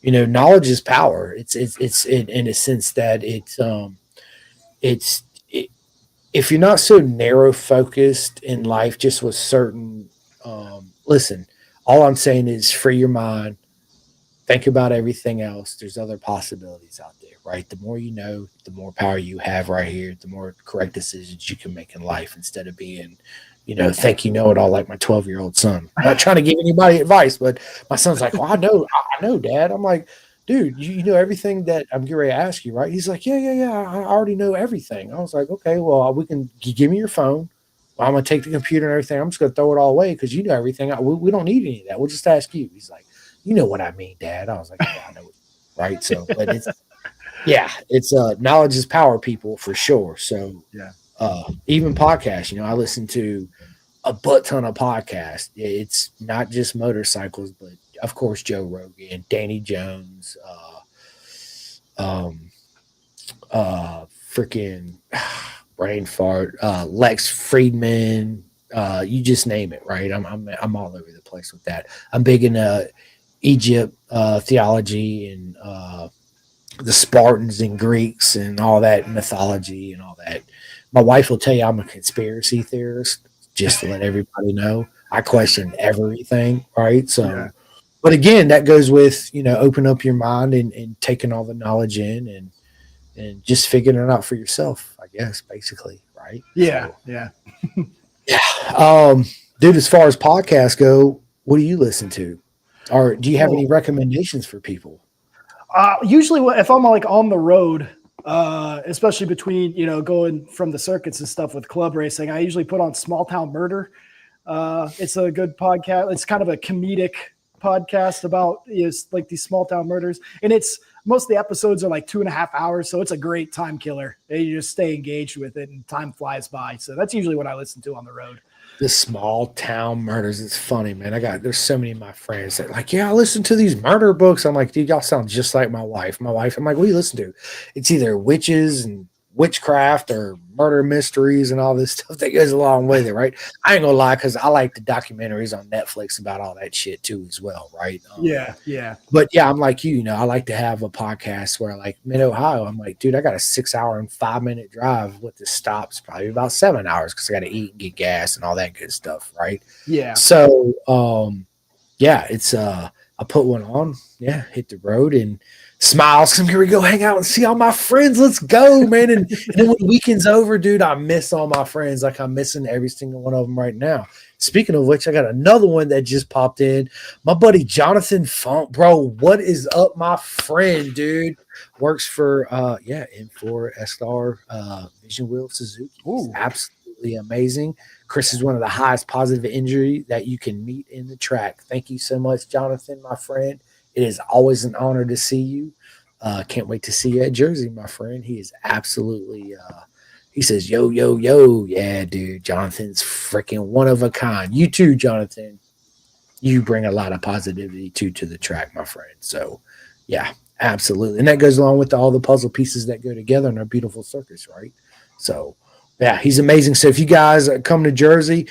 knowledge is power. It's in a sense that it's, if you're not so narrow focused in life, just with certain, listen, all I'm saying is free your mind, think about everything else. There's other possibilities out there, right? The more you know, the more power you have right here, the more correct decisions you can make in life instead of being, think you know it all like my 12-year-old son. I'm not trying to give anybody advice, but my son's like, well, I know, Dad. I'm like, dude, you know everything that I'm getting ready to ask you, right? He's like, yeah. I already know everything. I was like, okay, well, give me your phone. Well, I'm going to take the computer and everything. I'm just going to throw it all away because you know everything. We don't need any of that. We'll just ask you. He's like, you know what I mean, Dad. I was like, yeah, I know it. Right. So, but it's knowledge is power, people, for sure. So, yeah, even podcasts, I listen to a butt ton of podcasts. It's not just motorcycles, but of course, Joe Rogan, Danny Jones, um, freaking brain fart, Lex Friedman, you just name it, right? I'm all over the place with that. I'm big in Egypt theology and the Spartans and Greeks and all that mythology and all that. My wife will tell you I'm a conspiracy theorist, just to let everybody know. I question everything, right? yeah. So, but again, that goes with, open up your mind and taking all the knowledge in and just figuring it out for yourself, I guess, basically, right? Yeah, So, yeah. yeah. Dude, as far as podcasts go, what do you listen to? Or do you have any Oh, recommendations for people? usually if I'm like on the road, especially between going from the circuits and stuff with club racing, I usually put on Small Town Murder. It's a good podcast. It's kind of a comedic podcast about like these small town murders, and it's most of the episodes are like 2.5 hours, so it's a great time killer. And you just stay engaged with it, and time flies by. So that's usually what I listen to on the road. The small town murders. It's funny, man. There's so many of my friends that like, yeah, I listen to these murder books. I'm like, dude, y'all sound just like my wife. I'm like, what do you listen to? It's either witches and witchcraft or murder mysteries and all this stuff that goes along with it, right? I ain't gonna lie, because I like the documentaries on Netflix about all that shit too, as well, right? Yeah, yeah, But yeah, I'm like you, I like to have a podcast where like mid Ohio, I'm like, dude, I got a 6 hour and 5 minute drive with the stops, probably about 7 hours because I got to eat and get gas and all that good stuff. Right. yeah. So, yeah, it's, I put one on, yeah, hit the road. And smiles. Come here, we go hang out and see all my friends. Let's go, man. And then when the weekend's over, dude, I miss all my friends. Like I'm missing every single one of them right now. Speaking of which, I got another one that just popped in. My buddy Jonathan Funk, bro. What is up, my friend, dude? Works for M4 SR Vision Wheel Suzuki. He's absolutely amazing. Chris is one of the highest positive injury that you can meet in the track. Thank you so much, Jonathan, my friend. It is always an honor to see you. Can't wait to see you at Jersey, my friend. He is absolutely he says, yo, yo, yo. Yeah, dude. Jonathan's freaking one of a kind. You too, Jonathan. You bring a lot of positivity to the track, my friend. So, yeah, absolutely. And that goes along with all the puzzle pieces that go together in our beautiful circus, right? So, yeah, he's amazing. So, if you guys come to Jersey,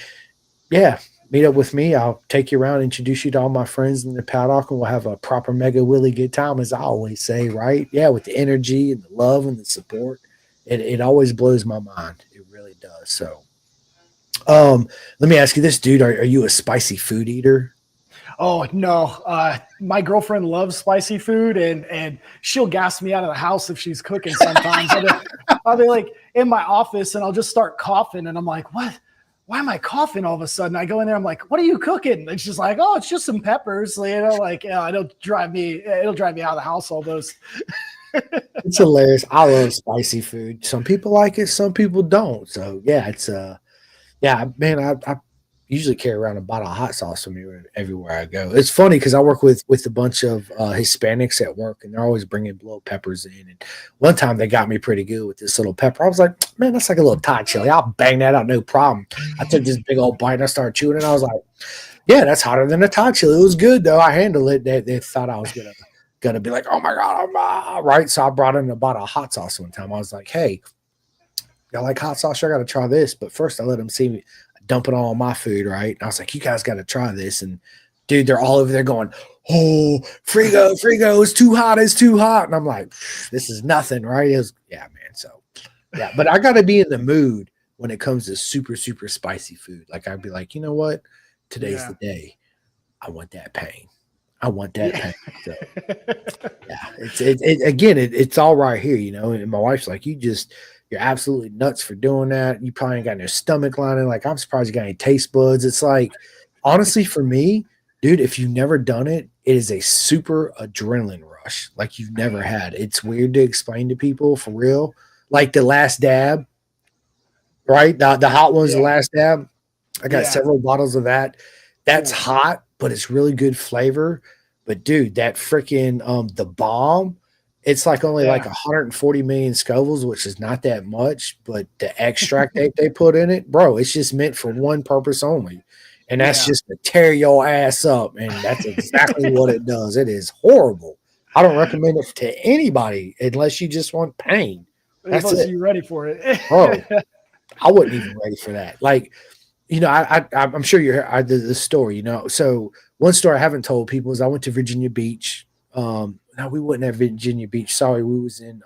yeah, meet up with me. I'll take you around, introduce you to all my friends in the paddock, and we'll have a proper mega Willie good time, as I always say, right? Yeah, with the energy and the love and the support. It always blows my mind. It really does. So, let me ask you this, dude. Are you a spicy food eater? Oh no, my girlfriend loves spicy food, and she'll gas me out of the house if she's cooking. Sometimes I'll be like in my office, and I'll just start coughing, and I'm like, "What? Why am I coughing all of a sudden?" I go in there, I'm like, "What are you cooking?" And she's like, "Oh, it's just some peppers." Like yeah, it'll drive me out of the house almost. It's hilarious. I love spicy food. Some people like it, some people don't. So yeah, it's yeah, man. I usually carry around a bottle of hot sauce with me everywhere I go. It's funny because I work with a bunch of Hispanics at work, and they're always bringing little peppers in. And one time they got me pretty good with this little pepper. I was like, man, that's like a little Thai chili. I'll bang that out, no problem. I took this big old bite and I started chewing it. I was like, yeah, that's hotter than a Thai chili. It was good though. I handled it. They thought I was gonna be like, oh my god, right. So I brought in a bottle of hot sauce one time. I was like, hey, y'all like hot sauce? I got to try this. But first, I let them see me dump it all on my food, right? And I was like, you guys got to try this. And dude, they're all over there going, oh, Frigo, it's too hot, it's too hot. And I'm like, this is nothing, right? It was, yeah, man. So, yeah, but I got to be in the mood when it comes to super, super spicy food. Like, I'd be like, you know what? Today's the day. I want that pain. I want that pain. So, yeah, it's all right here, you know. And my wife's like, you're absolutely nuts for doing that. You probably ain't got no stomach lining. Like, I'm surprised you got any taste buds. It's like, honestly, for me, dude, if you've never done it, it is a super adrenaline rush like you've never had. It's weird to explain to people for real. Like the last dab, right? The hot one's the last dab. I got several bottles of that. That's hot, but it's really good flavor. But dude, that freaking the bomb, it's like only like 140 million Scovilles, which is not that much, but the extract they put in it, bro, it's just meant for one purpose only. And that's just to tear your ass up. And that's exactly what it does. It is horrible. I don't recommend it to anybody unless you just want pain. That's unless it. you're ready for it. Bro, I wasn't even ready for that. Like, you know, I'm sure you heard the story, you know. So one story I haven't told people is I went to Virginia Beach. No, we wasn't at Virginia Beach. Sorry, we was in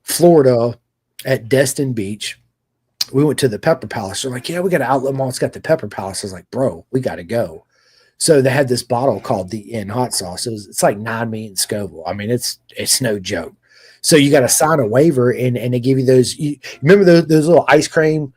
Florida at Destin Beach. We went to the Pepper Palace. They're like, yeah, we got an outlet mall. It's got the Pepper Palace. I was like, bro, we got to go. So they had this bottle called the Inn hot sauce. It's like 9 million Scoville. I mean, it's no joke. So you got to sign a waiver, and they give you those. You remember those little ice cream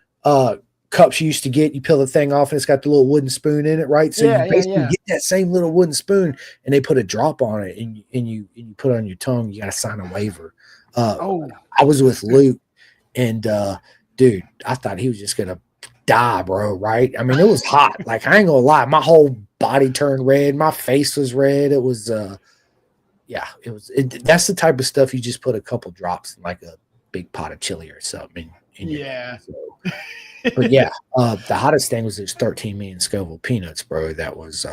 cups you used to get? You peel the thing off, and it's got the little wooden spoon in it, right? So you basically get that same little wooden spoon, and they put a drop on it, and you put it on your tongue. You got to sign a waiver. I was with Luke, and dude, I thought he was just gonna die, bro. Right? I mean, it was hot. Like, I ain't gonna lie, my whole body turned red. My face was red. It was yeah, it was. That's the type of stuff you just put a couple drops in like a big pot of chili or something. So, but yeah, the hottest thing was those 13 million Scoville peanuts, bro. That was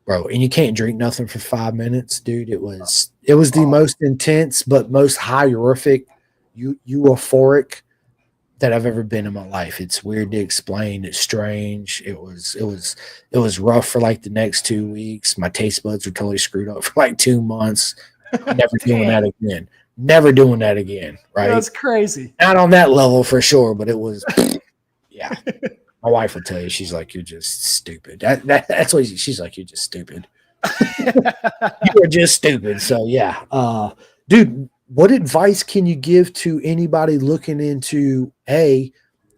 bro, and you can't drink nothing for 5 minutes, dude. It was the most intense but most hyorific, euphoric that I've ever been in my life. It's weird to explain. It's strange. It was rough for like the next 2 weeks. My taste buds were totally screwed up for like 2 months. Never doing that again. Never doing that again. Right? That's crazy. Not on that level for sure, but it was. Yeah, my wife will tell you. She's like, "You're just stupid." That's what she's like. You're just stupid. You are just stupid. So yeah, dude, what advice can you give to anybody looking into A,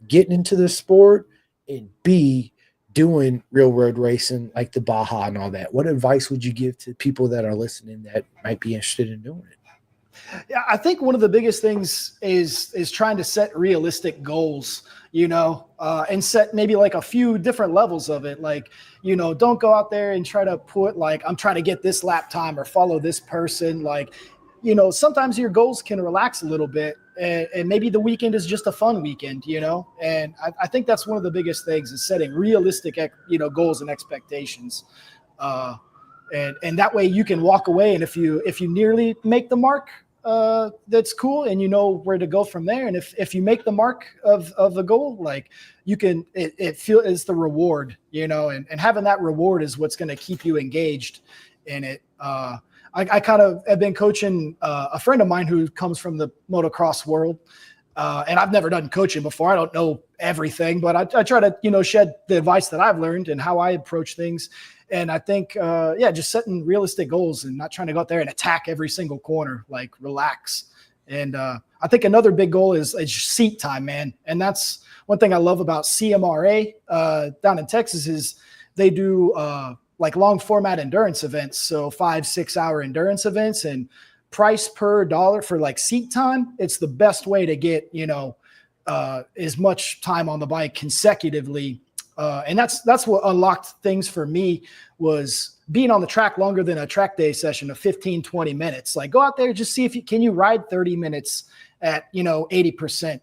getting into the sport, and B, doing real road racing like the Baja and all that? What advice would you give to people that are listening that might be interested in doing it? Yeah, I think one of the biggest things is trying to set realistic goals, and set maybe like a few different levels of it. Like, don't go out there and try to put like, I'm trying to get this lap time or follow this person. Like, sometimes your goals can relax a little bit, and maybe the weekend is just a fun weekend, And I think that's one of the biggest things is setting realistic, goals and expectations. And that way you can walk away. And if you nearly make the mark, that's cool. And you know where to go from there. And if you make the mark of the goal, like you can, it feel is the reward, and having that reward is what's going to keep you engaged in it. I kind of have been coaching a friend of mine who comes from the motocross world. And I've never done coaching before. I don't know everything, but I try to, shed the advice that I've learned and how I approach things. And I think, just setting realistic goals and not trying to go out there and attack every single corner, like relax. And I think another big goal is seat time, man. And that's one thing I love about CMRA down in Texas is they do like long format endurance events. So 5-6 hour endurance events, and price per dollar for like seat time. It's the best way to get, as much time on the bike consecutively. And that's what unlocked things for me was being on the track longer than a track day session of 15-20 minutes. Like go out there, just see if can you ride 30 minutes at, 80%.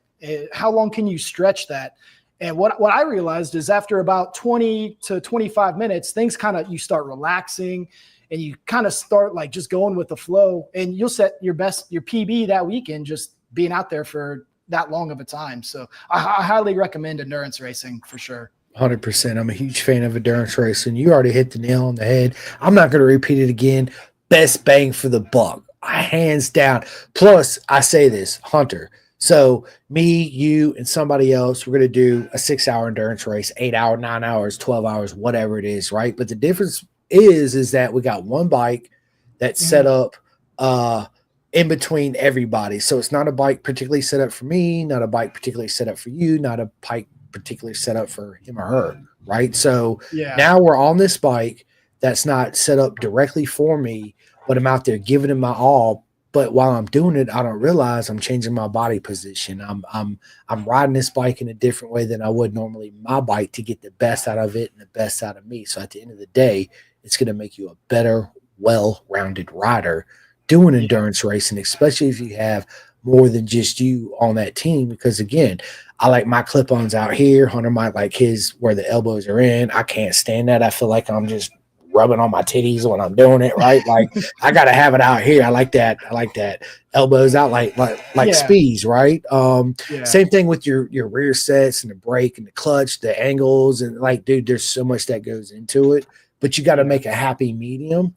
How long can you stretch that? And what I realized is after about 20 to 25 minutes, things you start relaxing and you kind of start like just going with the flow, and you'll set your PB that weekend, just being out there for that long of a time. So I highly recommend endurance racing for sure. 100%. I'm a huge fan of endurance racing. You already hit the nail on the head. I'm not going to repeat it again. Best bang for the buck, hands down. Plus, I say this, Hunter. So me, you, and somebody else, we're going to do a 6-hour endurance race, 8 hours, 9 hours, 12 hours, whatever it is, right? But the difference is that we got one bike that's set up in between everybody. So it's not a bike particularly set up for me, not a bike particularly set up for you, not a bike particularly set up for him or her, right? So now we're on this bike that's not set up directly for me, but I'm out there giving it my all. But while I'm doing it, I don't realize I'm changing my body position. I'm riding this bike in a different way than I would normally my bike to get the best out of it and the best out of me. So at the end of the day, it's going to make you a better, well-rounded rider doing endurance racing, especially if you have more than just you on that team. Because again, I like my clip-ons out here. Hunter might like his where the elbows are in. I can't stand that. I feel like I'm just rubbing on my titties when I'm doing it, right? Like I gotta have it out here. I like that. Elbows out like Speeds, right? Same thing with your rear sets and the brake and the clutch, the angles, and like, dude, there's so much that goes into it. But you got to make a happy medium,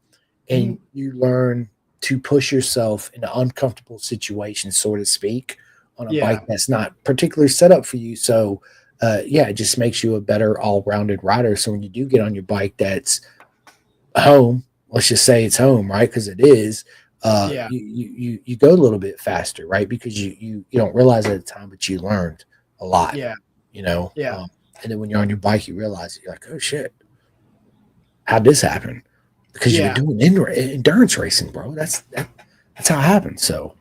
and you learn to push yourself in an uncomfortable situation, so to speak, on a bike that's not particularly set up for you. So, it just makes you a better all-rounded rider. So when you do get on your bike that's home, let's just say it's home, right? Because it is. You go a little bit faster, right? Because you don't realize it at the time, but you learned a lot. And then when you're on your bike, you realize it. You're like, oh shit, how'd this happen? Because you've been doing endurance racing, bro. That's how it happens. So,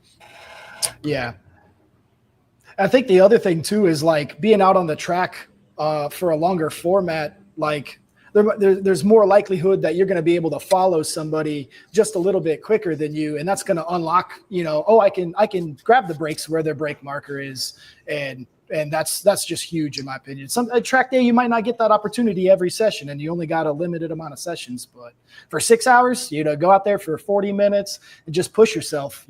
I think the other thing too is like being out on the track for a longer format. Like there's more likelihood that you're going to be able to follow somebody just a little bit quicker than you, and that's going to unlock. I can grab the brakes where their brake marker is, and that's just huge in my opinion. A track day, you might not get that opportunity every session, and you only got a limited amount of sessions. But for 6 hours, go out there for 40 minutes and just push yourself.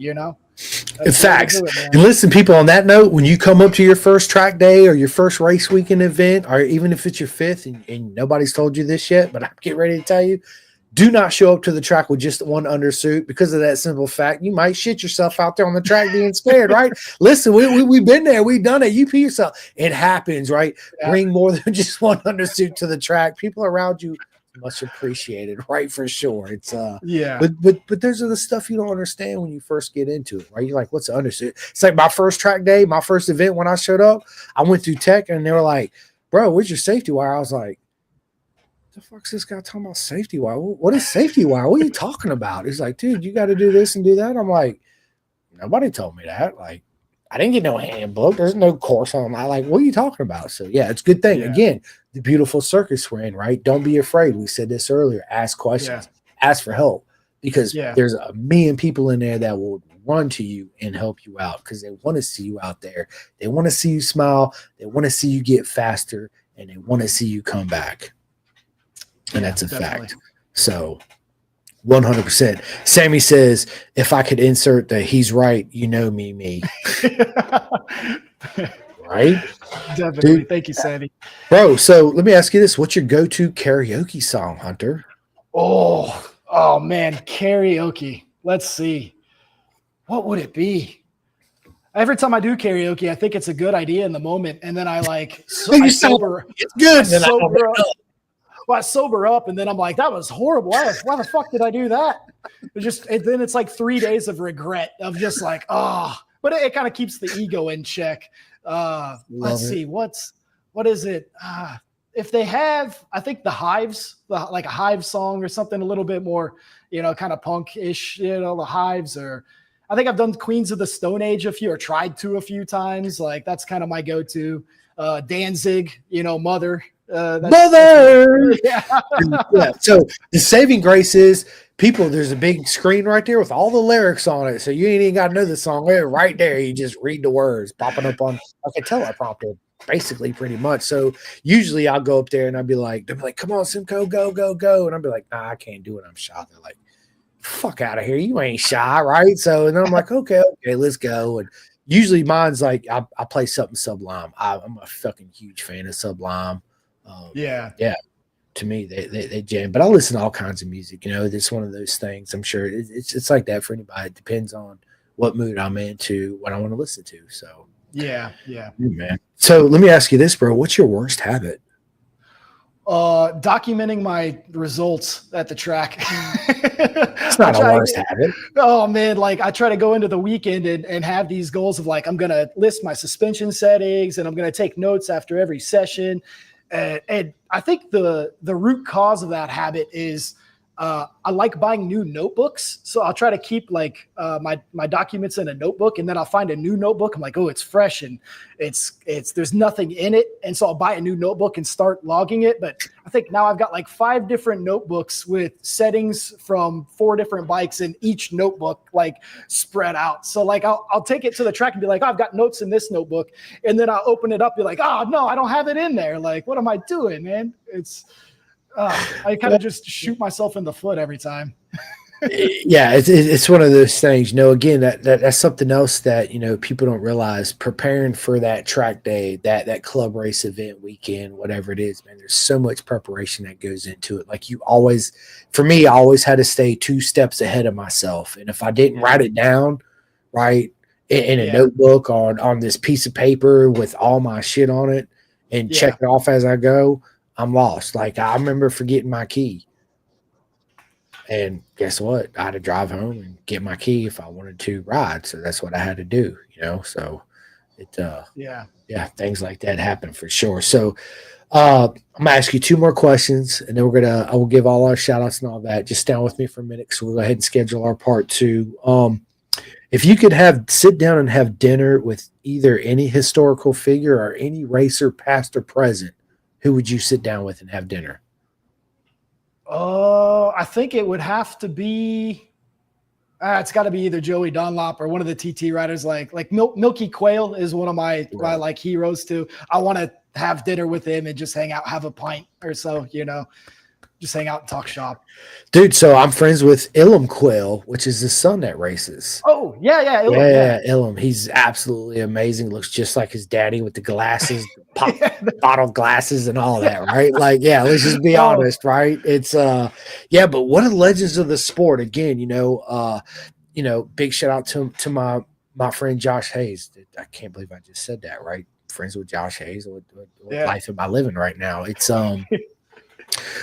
Facts. And listen, people, on that note, when you come up to your first track day or your first race weekend event, or even if it's your fifth and nobody's told you this yet, but I'm getting ready to tell you, do not show up to the track with just one undersuit because of that simple fact. You might shit yourself out there on the track being scared, right? Listen, we've been there. We've done it. You pee yourself. It happens, right? Bring more than just one undersuit to the track. People around you much appreciated, right? For sure. It's Yeah. but those are the stuff you don't understand when you first get into it, right? You're like, what's the understood? It's like my first track day, my first event when I showed up, I went through tech and they were like, bro, where's your safety wire? I was like, the fuck's this guy talking about safety wire? What is safety wire? What are you talking about? He's like, dude, you got to do this and do that. I'm like, nobody told me that. Like, I didn't get no handbook. There's no course on that. Like, what are you talking about? So yeah, it's a good thing. Yeah. Again, the beautiful circus we're in, right? Don't be afraid. We said this earlier. Ask questions. Ask for help because there's a million people in there that will run to you and help you out because they want to see you out there. They want to see you smile. They want to see you get faster, and they want to see you come back. And that's a fact. So 100%. Sammy says, if I could insert the he's right, you know me. Right? Definitely. Dude, thank you, Sammy. Bro, so let me ask you this. What's your go-to karaoke song, Hunter? Oh man, karaoke. Let's see. What would it be? Every time I do karaoke, I think it's a good idea in the moment. And then I like I sober. It's good. I sober up, and then I'm like, that was horrible. Why the fuck did I do that? Then it's like 3 days of regret of just like, but it kind of keeps the ego in check. Let's see, what is it? If they have, I think the Hives, like a Hive song or something a little bit more, kind of punk-ish, the Hives, or I think I've done Queens of the Stone Age tried to a few times. Like that's kind of my go-to. Danzig, Mother. Mother. Yeah. So the saving grace is there's a big screen right there with all the lyrics on it. So you ain't even got to know the song. Right there. You just read the words popping up on like a teleprompter, basically pretty much. So usually I'll go up there and they'll be like, come on, Simcoe, go. And I'll be like, nah, I can't do it. I'm shy. They're like, fuck out of here. You ain't shy. Right. So, and then I'm like, okay, let's go. And usually mine's like, I play something Sublime. I'm a fucking huge fan of Sublime. Yeah. To me, they jam, but I listen to all kinds of music. It's one of those things. I'm sure it's like that for anybody. It depends on what mood I'm into, what I want to listen to. So yeah, man. So let me ask you this, bro. What's your worst habit? Documenting my results at the track. It's not a worst habit. Oh man, like I try to go into the weekend and have these goals of like I'm gonna list my suspension settings and I'm gonna take notes after every session. And I think the root cause of that habit is I like buying new notebooks. So I'll try to keep like my documents in a notebook, and then I'll find a new notebook. I'm like, oh, it's fresh and it's there's nothing in it. And so I'll buy a new notebook and start logging it. But I think now I've got like 5 different notebooks with settings from 4 different bikes in each notebook, like spread out. So like I'll take it to the track and be like, oh, I've got notes in this notebook. And then I'll open it up, be like, oh no, I don't have it in there. Like, what am I doing, man? I kind of just shoot myself in the foot every time. Yeah, it's one of those things. Again, that's something else that people don't realize. Preparing for that track day, that club race event weekend, whatever it is, man. There's so much preparation that goes into it. Like I always had to stay 2 steps ahead of myself, and if I didn't write it down right in a notebook on this piece of paper with all my shit on it and check it off as I go, I'm lost. Like I remember forgetting my key. And guess what? I had to drive home and get my key if I wanted to ride. So that's what I had to do, So things like that happen for sure. So I'm gonna ask you 2 more questions and then I will give all our shout outs and all that. Just stand with me for a minute. So we'll go ahead and schedule our part 2. If you could sit down and have dinner with either any historical figure or any racer, past or present, who would you sit down with and have dinner? I think it would have to be. It's got to be either Joey Dunlop or one of the TT riders. Like Milky Quail is one of my like heroes too. I want to have dinner with him and just hang out, have a pint or so. Just hang out and talk shop. Dude, so I'm friends with Ilum Quail, which is the son that races. Oh, yeah. Ilum, Ilum. He's absolutely amazing. Looks just like his daddy with the glasses, bottle glasses and all that, right? Like, let's just be honest, right? It's but one of the legends of the sport. Again, big shout out to my friend Josh Hayes. I can't believe I just said that, right? Friends with Josh Hayes. What life am I living right now? It's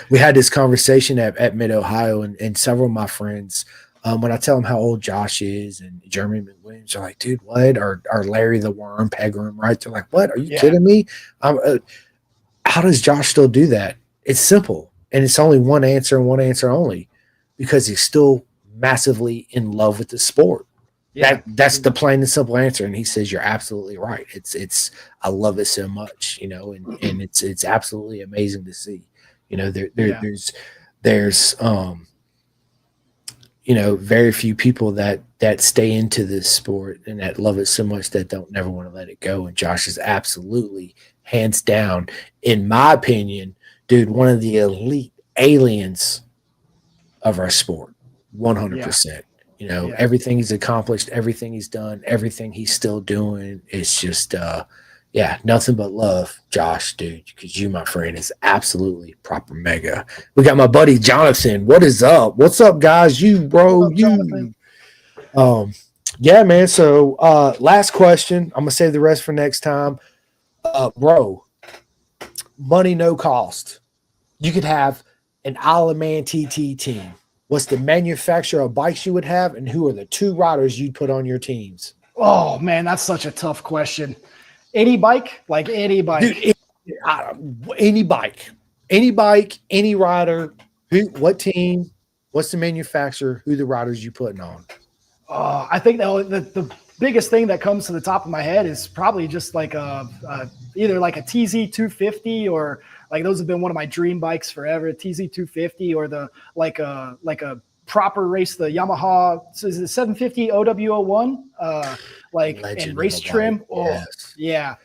We had this conversation at Mid Ohio, and several of my friends, when I tell them how old Josh is and Jeremy McWilliams, they're like, "Dude, what?" Or Larry the Worm, Pegram, right? They're like, "What? Are you Yeah, kidding me?" How does Josh still do that? It's simple, and it's only one answer and one answer only, because he's still massively in love with the sport. yeah, That's the plain and simple answer. And he says you're absolutely right. It's I love it so much, and it's absolutely amazing to see. yeah, There's very few people that stay into this sport and that love it so much that don't never want to let it go. And Josh is absolutely, hands down, in my opinion, dude, one of the elite aliens of our sport. yeah, 100%. yeah. Everything he's accomplished, everything he's done, everything he's still doing. It's just yeah, nothing but love, Josh, dude, because you, my friend, is absolutely proper mega. We got my buddy Jonathan. What is up? What's up, guys? You, What bro, up, Jonathan? you. Um, yeah, man. So, last question. I'm gonna save the rest for next time. Bro, money no cost. You could have an Isle of Man TT team. What's the manufacturer of bikes you would have, and who are the two riders you'd put on your teams? Oh man, that's such a tough question. Any bike, like any Dude, bike. I, any bike, any bike, any rider, what team, what's the manufacturer, who the riders you putting on? I think the biggest thing that comes to the top of my head is probably just like either like a TZ 250, or like those have been one of my dream bikes forever. TZ 250, or the like a proper race, the Yamaha, so is it 750 OW01, like and Legend of race a bike. trim. Oh Yes. yeah,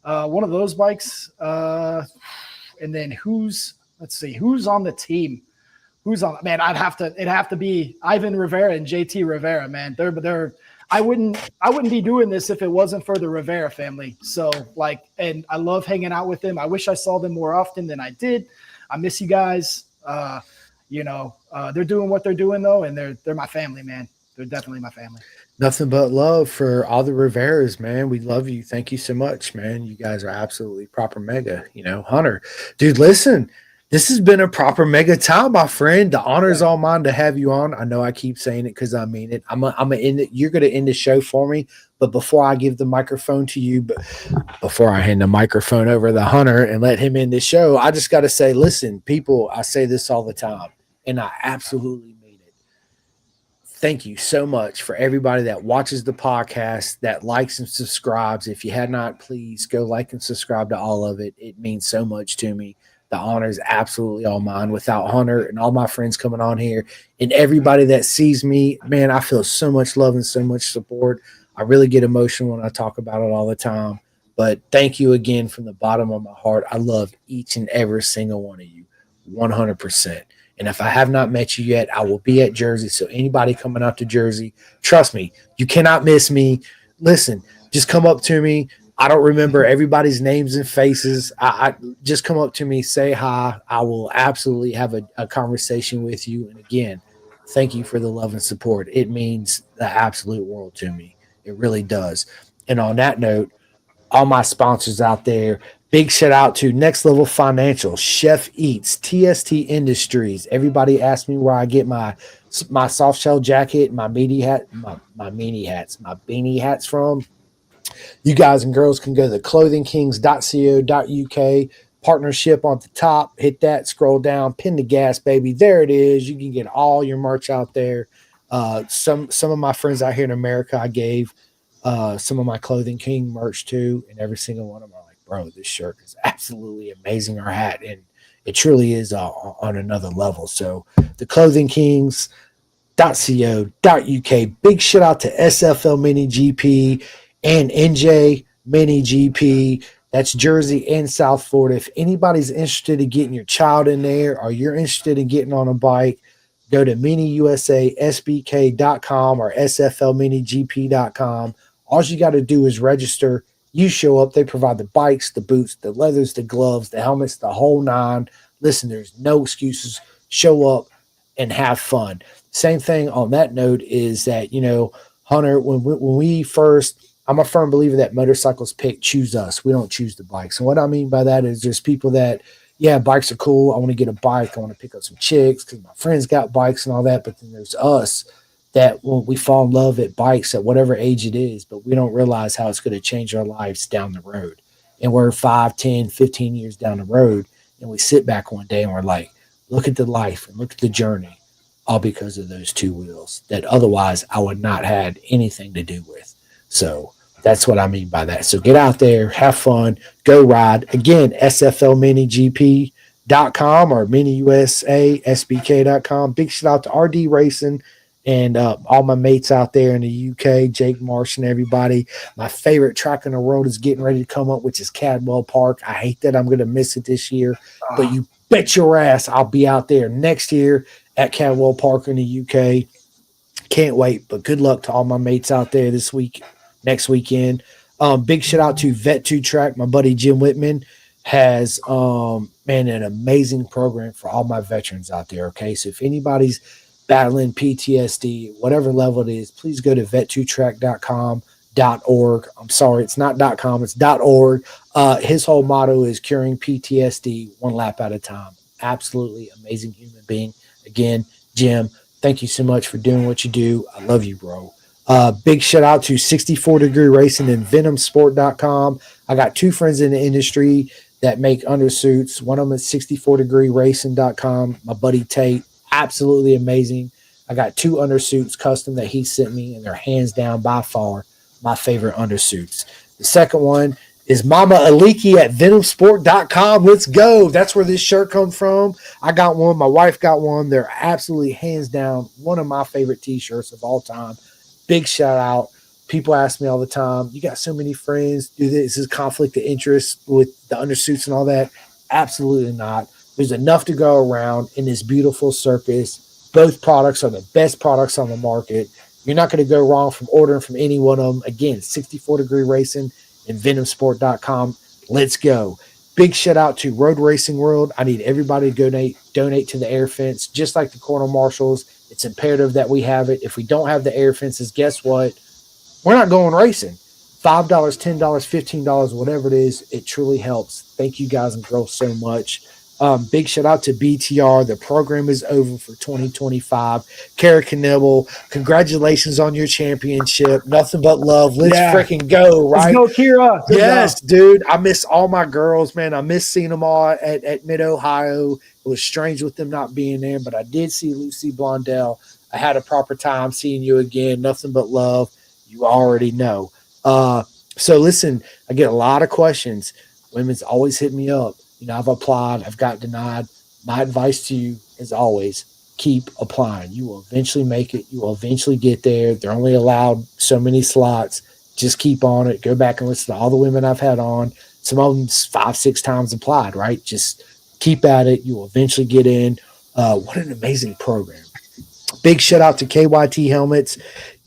one of those bikes. And then let's see who's on the team. Who's on? Man, it'd have to be Ivan Rivera and JT Rivera. Man, they're. I wouldn't be doing this if it wasn't for the Rivera family. So like, and I love hanging out with them. I wish I saw them more often than I did. I miss you guys. They're doing what they're doing though, and they're my family, man. They're definitely my family. Nothing but love for all the Riveras, man. We love you. Thank you so much, man. You guys are absolutely proper mega. Hunter, dude, listen, this has been a proper mega time, my friend. The honor is Yeah. all mine to have you on. I know I keep saying it because I mean it. I'm a end it. You're going to end the show for me. But before I give the microphone to you, but before I hand the microphone over to Hunter and let him end the show, I just got to say, listen, people, I say this all the time, and I absolutely mean it. Thank you so much for everybody that watches the podcast, that likes and subscribes. If you had not, please go like and subscribe to all of it. It means so much to me. The honor is absolutely all mine. Without Hunter and all my friends coming on here and everybody that sees me, man, I feel so much love and so much support. I really get emotional when I talk about it all the time. But thank you again from the bottom of my heart. I love each and every single one of you, 100%. And if I have not met you yet, I will be at Jersey. So anybody coming out to Jersey, trust me, you cannot miss me. Listen, just come up to me. I don't remember everybody's names and faces. I just come up to me, say hi. I will absolutely have a conversation with you. And again, thank you for the love and support. It means the absolute world to me. It really does. And on that note, all my sponsors out there. Big shout out to Next Level Financial, Chef Eats, TST Industries. Everybody asks me where I get my soft shell jacket, my meaty hat, my meanie hats, my beanie hats from. You guys and girls can go to clothingkings.co.uk. Partnership on the top. Hit that, scroll down, pin the gas, baby. There it is. You can get all your merch out there. Some of my friends out here in America, I gave some of my Clothing King merch too, and every single one of them are like, bro, this shirt is absolutely amazing, our hat, and it truly is on another level. So the Clothing Kings .co.uk. Big shout out to SFL Mini GP and NJ Mini GP. That's Jersey and South Florida. If anybody's interested in getting your child in there, or you're interested in getting on a bike, go to miniusasbk.com or sflminigp.com. All you got to do is register. You show up. They provide the bikes, the boots, the leathers, the gloves, the helmets, the whole nine. Listen, there's no excuses. Show up and have fun. Same thing on that note is that, Hunter, when we first, I'm a firm believer that motorcycles choose us. We don't choose the bikes. And what I mean by that is there's people that yeah, bikes are cool. I want to get a bike. I want to pick up some chicks because my friends got bikes and all that. But then there's us that when we fall in love at bikes at whatever age it is, but we don't realize how it's going to change our lives down the road. And we're 5, 10, 15 years down the road. And we sit back one day and we're like, look at the life and look at the journey, all because of those two wheels that otherwise I would not had anything to do with. So that's what I mean by that. So get out there, have fun, go ride. Again, sflminigp.com or miniusasbk.com. Big shout out to RD Racing and all my mates out there in the UK, Jake Marsh and everybody. My favorite track in the world is getting ready to come up, which is Cadwell Park. I hate that I'm going to miss it this year, but you bet your ass I'll be out there next year at Cadwell Park in the UK. Can't wait, but good luck to all my mates out there this week, next weekend. Big shout out to Vet 2 Track. My buddy Jim Whitman has man an amazing program for all my veterans out there. Okay, so if anybody's battling PTSD, whatever level it is, please go to vet2track.com.org. I'm sorry, it's not .com, it's .org. His whole motto is curing PTSD one lap at a time. Absolutely amazing human being. Again, Jim, thank you so much for doing what you do. I love you, bro. Big shout out to 64 Degree Racing and VenomSport.com. I got two friends in the industry that make undersuits. One of them is 64degreeracing.com. My buddy Tate, absolutely amazing. I got two undersuits custom that he sent me, and they're hands down by far my favorite undersuits. The second one is Mama Aliki at VenomSport.com. Let's go. That's where this shirt comes from. I got one. My wife got one. They're absolutely hands down one of my favorite t-shirts of all time. Big shout out. People ask me all the time, you got so many friends. Do this is conflict of interest with the undersuits and all that? Absolutely not. There's enough to go around in this beautiful circus. Both products are the best products on the market. You're not going to go wrong from ordering from any one of them. Again, 64 Degree Racing and VenomSport.com. Let's go. Big shout out to Road Racing World. I need everybody to donate to the air fence, just like the Corner Marshals. It's imperative that we have it. If we don't have the air fences, guess what? We're not going racing. $5, $10, $15, whatever it is, it truly helps. Thank you guys and girls so much. Big shout out to BTR. The program is over for 2025. Kara Knibble, congratulations on your championship. Nothing but love. Let's freaking go, right? Let's go, Kira. Good yes, job. Dude. I miss all my girls, man. I miss seeing them all at Mid-Ohio. It was strange with them not being there, but I did see Lucy Blondell. I had a proper time seeing you again. Nothing but love. You already know. So listen, I get a lot of questions. Women's always hit me up. I've applied. I've got denied. My advice to you is always keep applying. You will eventually make it. You will eventually get there. They're only allowed so many slots. Just keep on it. Go back and listen to all the women I've had on. Some of them 5, 6 times applied, right? Just keep at it. You will eventually get in. What an amazing program. Big shout out to KYT Helmets,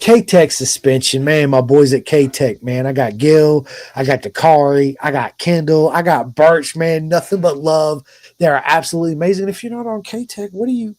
K-Tech Suspension. Man, my boys at K-Tech, man. I got Gil, I got Dakari, I got Kendall, I got Birch, man. Nothing but love. They're absolutely amazing. If you're not on K-Tech, what are you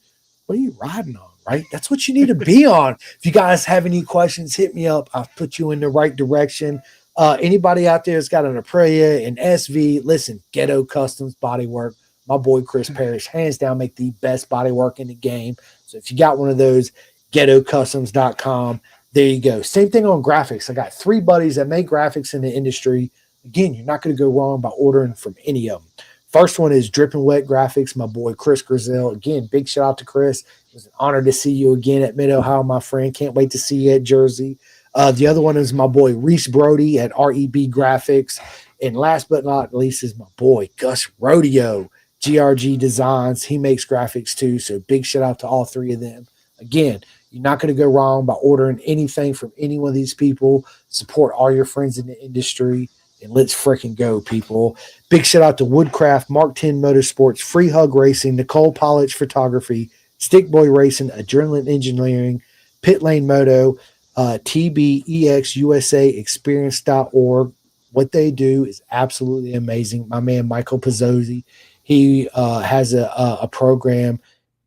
riding on, right? That's what you need to be on. If you guys have any questions, hit me up. I'll put you in the right direction. Anybody out there that's got an Aprilia, an SV, listen, Ghetto Customs Bodywork. My boy Chris Parrish, hands down, make the best bodywork in the game. So if you got one of those, ghettocustoms.com. There you go. Same thing on graphics. I got 3 buddies that make graphics in the industry. Again, you're not going to go wrong by ordering from any of them. First one is Dripping Wet Graphics, my boy Chris Grizel. Again, big shout out to Chris. It was an honor to see you again at Mid-Ohio, my friend. Can't wait to see you at Jersey. The other one is my boy Reese Brody at REB Graphics. And last but not least is my boy Gus Rodeo, GRG Designs. He makes graphics too. So big shout out to all 3 of them. Again, you're not going to go wrong by ordering anything from any one of these people. Support all your friends in the industry, and let's freaking go, people. Big shout out to Woodcraft, Mark 10 Motorsports, Free Hug Racing, Nicole Polich Photography, Stick Boy Racing, Adrenaline Engineering, Pit Lane Moto, TBEXUSA Experience.org. What they do is absolutely amazing. My man Michael Pizzozzi, he has a program.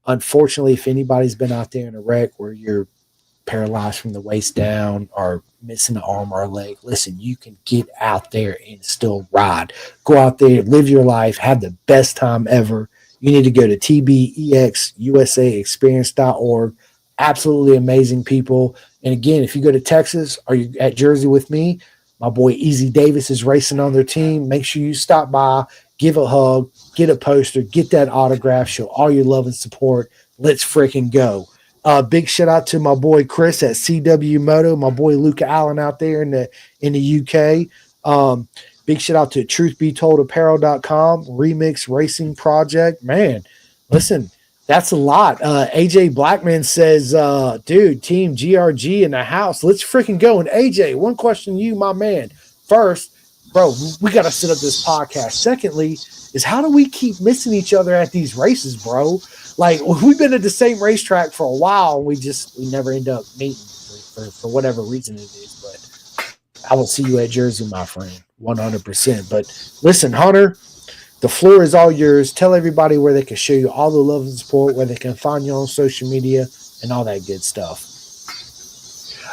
Unfortunately, if anybody's been out there in a wreck where you're paralyzed from the waist down or missing an arm or a leg, listen, you can get out there and still ride. Go out there, live your life, have the best time ever. You need to go to tbexusaexperience.org. Absolutely amazing people. And again, if you go to Texas or you at Jersey with me, my boy Easy Davis is racing on their team. Make sure you stop by, give a hug, get a poster, get that autograph, show all your love and support. Let's freaking go. Big shout out to my boy Chris at CW Moto, my boy Luca Allen out there in the UK. Big shout out to truthbetolapparel.com, Remix Racing Project. Man, listen, that's a lot. AJ Blackman says, dude, Team GRG in the house. Let's freaking go. And AJ, one question to you, my man. First, bro, we got to set up this podcast. Secondly, is how do we keep missing each other at these races, bro? Like, we've been at the same racetrack for a while. We never end up meeting for whatever reason it is. But I will see you at Jersey, my friend, 100%. But listen, Hunter, the floor is all yours. Tell everybody where they can show you all the love and support, where they can find you on social media and all that good stuff.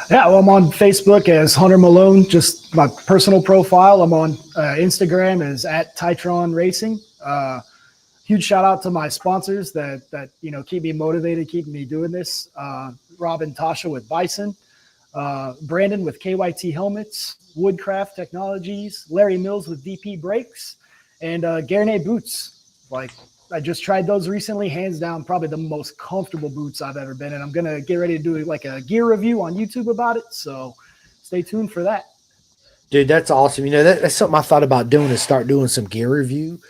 Yeah, well, I'm on Facebook as Hunter Malone, just my personal profile. I'm on Instagram as at Titron Racing. Huge shout out to my sponsors that keep me motivated, keep me doing this. Rob and Tasha with Bison, Brandon with KYT Helmets, Woodcraft Technologies, Larry Mills with DP Brakes, and Guerney Boots. Like, I just tried those recently, hands down, probably the most comfortable boots I've ever been in. I'm going to get ready to do like a gear review on YouTube about it. So stay tuned for that. Dude, that's awesome. That's something I thought about doing, is start doing some gear review.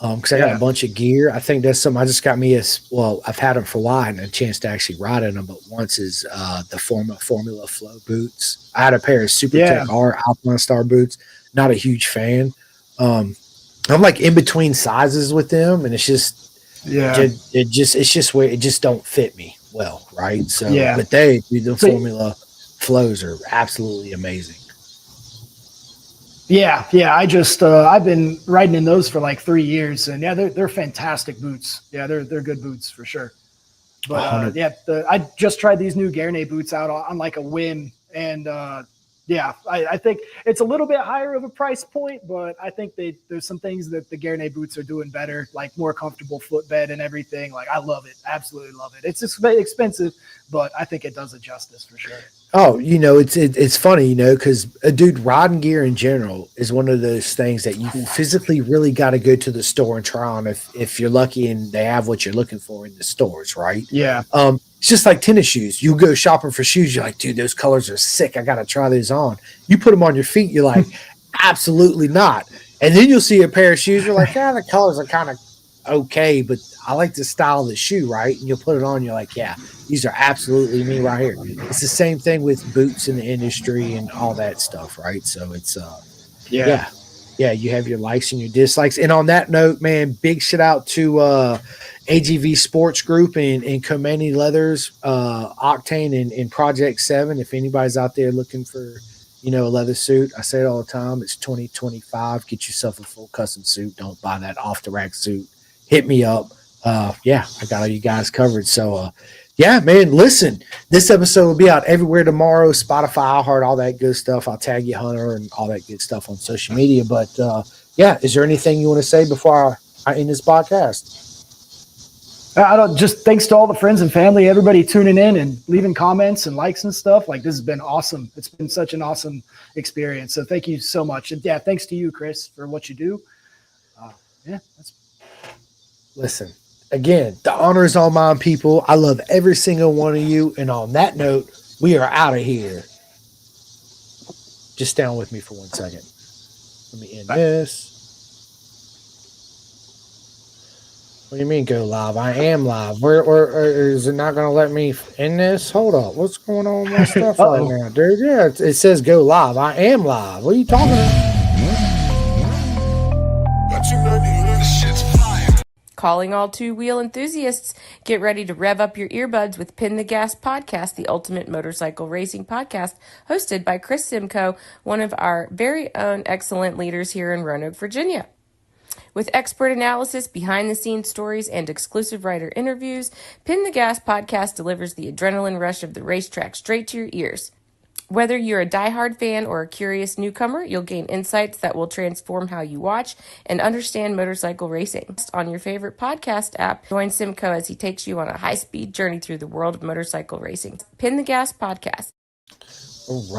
Because I got a bunch of gear. I think that's something I just got me I've had them for a while and a chance to actually ride in them. But once is the Formula Flow boots. I had a pair of SuperTech R Alpine Star boots. Not a huge fan. I'm like in between sizes with them, and it's just where it just don't fit me well, right? So, but the Formula Flows are absolutely amazing. Yeah. I just I've been riding in those for like 3 years, and they're fantastic boots. Yeah, they're good boots for sure. But I just tried these new Guerney boots out on like a whim, and I think it's a little bit higher of a price point, but I think there's some things that the Guerney boots are doing better, like more comfortable footbed and everything. Like, I love it, absolutely love it. It's expensive, but I think it does it justice for sure. Oh, it's funny, because dude, riding gear in general is one of those things that you physically really got to go to the store and try on if you're lucky and they have what you're looking for in the stores, right? Yeah. It's just like tennis shoes. You go shopping for shoes, you're like, dude, those colors are sick. I got to try those on. You put them on your feet, you're like, absolutely not. And then you'll see a pair of shoes, you're like, the colors are kind of okay, but I like the style of the shoe, right? And you'll put it on, you're like, yeah, these are absolutely me right here. It's the same thing with boots in the industry and all that stuff, right? So it's you have your likes and your dislikes. And on that note, man, big shout out to AGV Sports Group and Komani Leathers, Octane and Project 7. If anybody's out there looking for a leather suit, I say it all the time, it's 2025. Get yourself a full custom suit. Don't buy that off the rack suit. Hit me up. I got all you guys covered. So, man, listen, this episode will be out everywhere tomorrow, Spotify, iHeart, all that good stuff. I'll tag you, Hunter, and all that good stuff on social media. But, is there anything you want to say before I end this podcast? Just thanks to all the friends and family, everybody tuning in and leaving comments and likes and stuff. Like, this has been awesome. It's been such an awesome experience. So thank you so much. And thanks to you, Chris, for what you do. Listen, again, the honor is all mine, people. I love every single one of you. And on that note, we are out of here. Just stand with me for 1 second. Let me end this. What do you mean go live? I am live. Or is it not going to let me end this? Hold up. What's going on with my stuff right now, dude? Yeah, it says go live. I am live. What are you talking about? Calling all two-wheel enthusiasts, get ready to rev up your earbuds with Pin the Gas Podcast, the ultimate motorcycle racing podcast, hosted by Chris Simcoe, one of our very own excellent leaders here in Roanoke, Virginia. With expert analysis, behind-the-scenes stories, and exclusive writer interviews, Pin the Gas podcast delivers the adrenaline rush of the racetrack straight to your ears. Whether you're a diehard fan or a curious newcomer, you'll gain insights that will transform how you watch and understand motorcycle racing. On your favorite podcast app, join Simcoe as he takes you on a high-speed journey through the world of motorcycle racing. Pin the Gas podcast. All right.